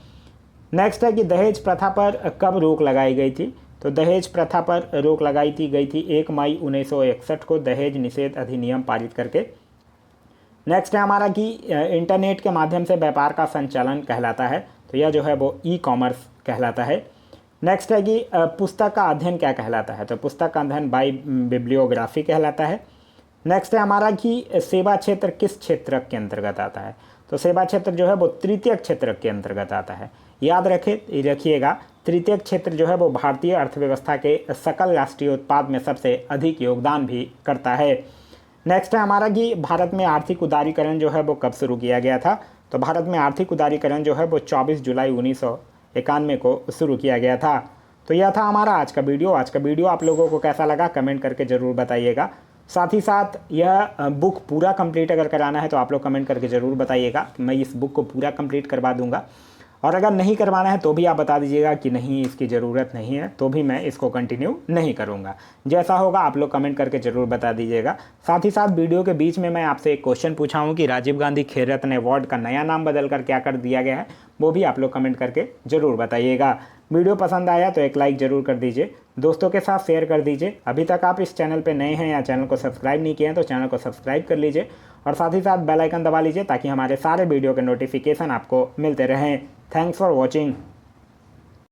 Speaker 1: नेक्स्ट है कि दहेज प्रथा पर कब रोक लगाई गई थी? तो दहेज प्रथा पर रोक लगाई गई थी 1 मई 1961 को दहेज निषेध अधिनियम पारित करके। नेक्स्ट है हमारा कि इंटरनेट के माध्यम से व्यापार का संचालन कहलाता है, तो यह जो है वो ई-कॉमर्स कहलाता है। नेक्स्ट है कि पुस्तक का अध्ययन क्या कहलाता है? तो पुस्तक का अध्ययन बाई बिब्लियोग्राफी कहलाता है। नेक्स्ट है हमारा कि सेवा क्षेत्र किस क्षेत्र के अंतर्गत आता है? तो सेवा क्षेत्र जो है वो तृतीयक क्षेत्र के अंतर्गत आता है। याद रखिएगा, तृतीयक क्षेत्र जो है वो भारतीय अर्थव्यवस्था के सकल राष्ट्रीय उत्पाद में सबसे अधिक योगदान भी करता है। नेक्स्ट है हमारा कि भारत में आर्थिक उदारीकरण जो है वो कब शुरू किया गया था? तो भारत में आर्थिक उदारीकरण जो है वो 24 जुलाई 1991 को शुरू किया गया था। तो यह था हमारा आज का वीडियो। आज का वीडियो आप लोगों को कैसा लगा कमेंट करके ज़रूर बताइएगा। साथ ही साथ यह बुक पूरा कंप्लीट अगर कराना है तो आप लोग कमेंट करके ज़रूर बताइएगा, मैं इस बुक को पूरा कंप्लीट करवा दूंगा। और अगर नहीं करवाना है तो भी आप बता दीजिएगा कि नहीं इसकी ज़रूरत नहीं है, तो भी मैं इसको कंटिन्यू नहीं करूँगा। जैसा होगा आप लोग कमेंट करके ज़रूर बता दीजिएगा। साथ ही साथ वीडियो के बीच में मैं आपसे एक क्वेश्चन पूछा हूँ कि राजीव गांधी खेल रत्न अवार्ड का नया नाम बदल कर क्या कर दिया गया है, वो भी आप लोग कमेंट करके ज़रूर बताइएगा। वीडियो पसंद आया तो एक लाइक ज़रूर कर दीजिए, दोस्तों के साथ शेयर कर दीजिए। अभी तक आप इस चैनल पे नए हैं या चैनल को सब्सक्राइब नहीं किए हैं तो चैनल को सब्सक्राइब कर लीजिए और साथ ही साथ बेल आइकन दबा लीजिए ताकि हमारे सारे वीडियो के नोटिफिकेशन आपको मिलते रहें। Thanks for watching.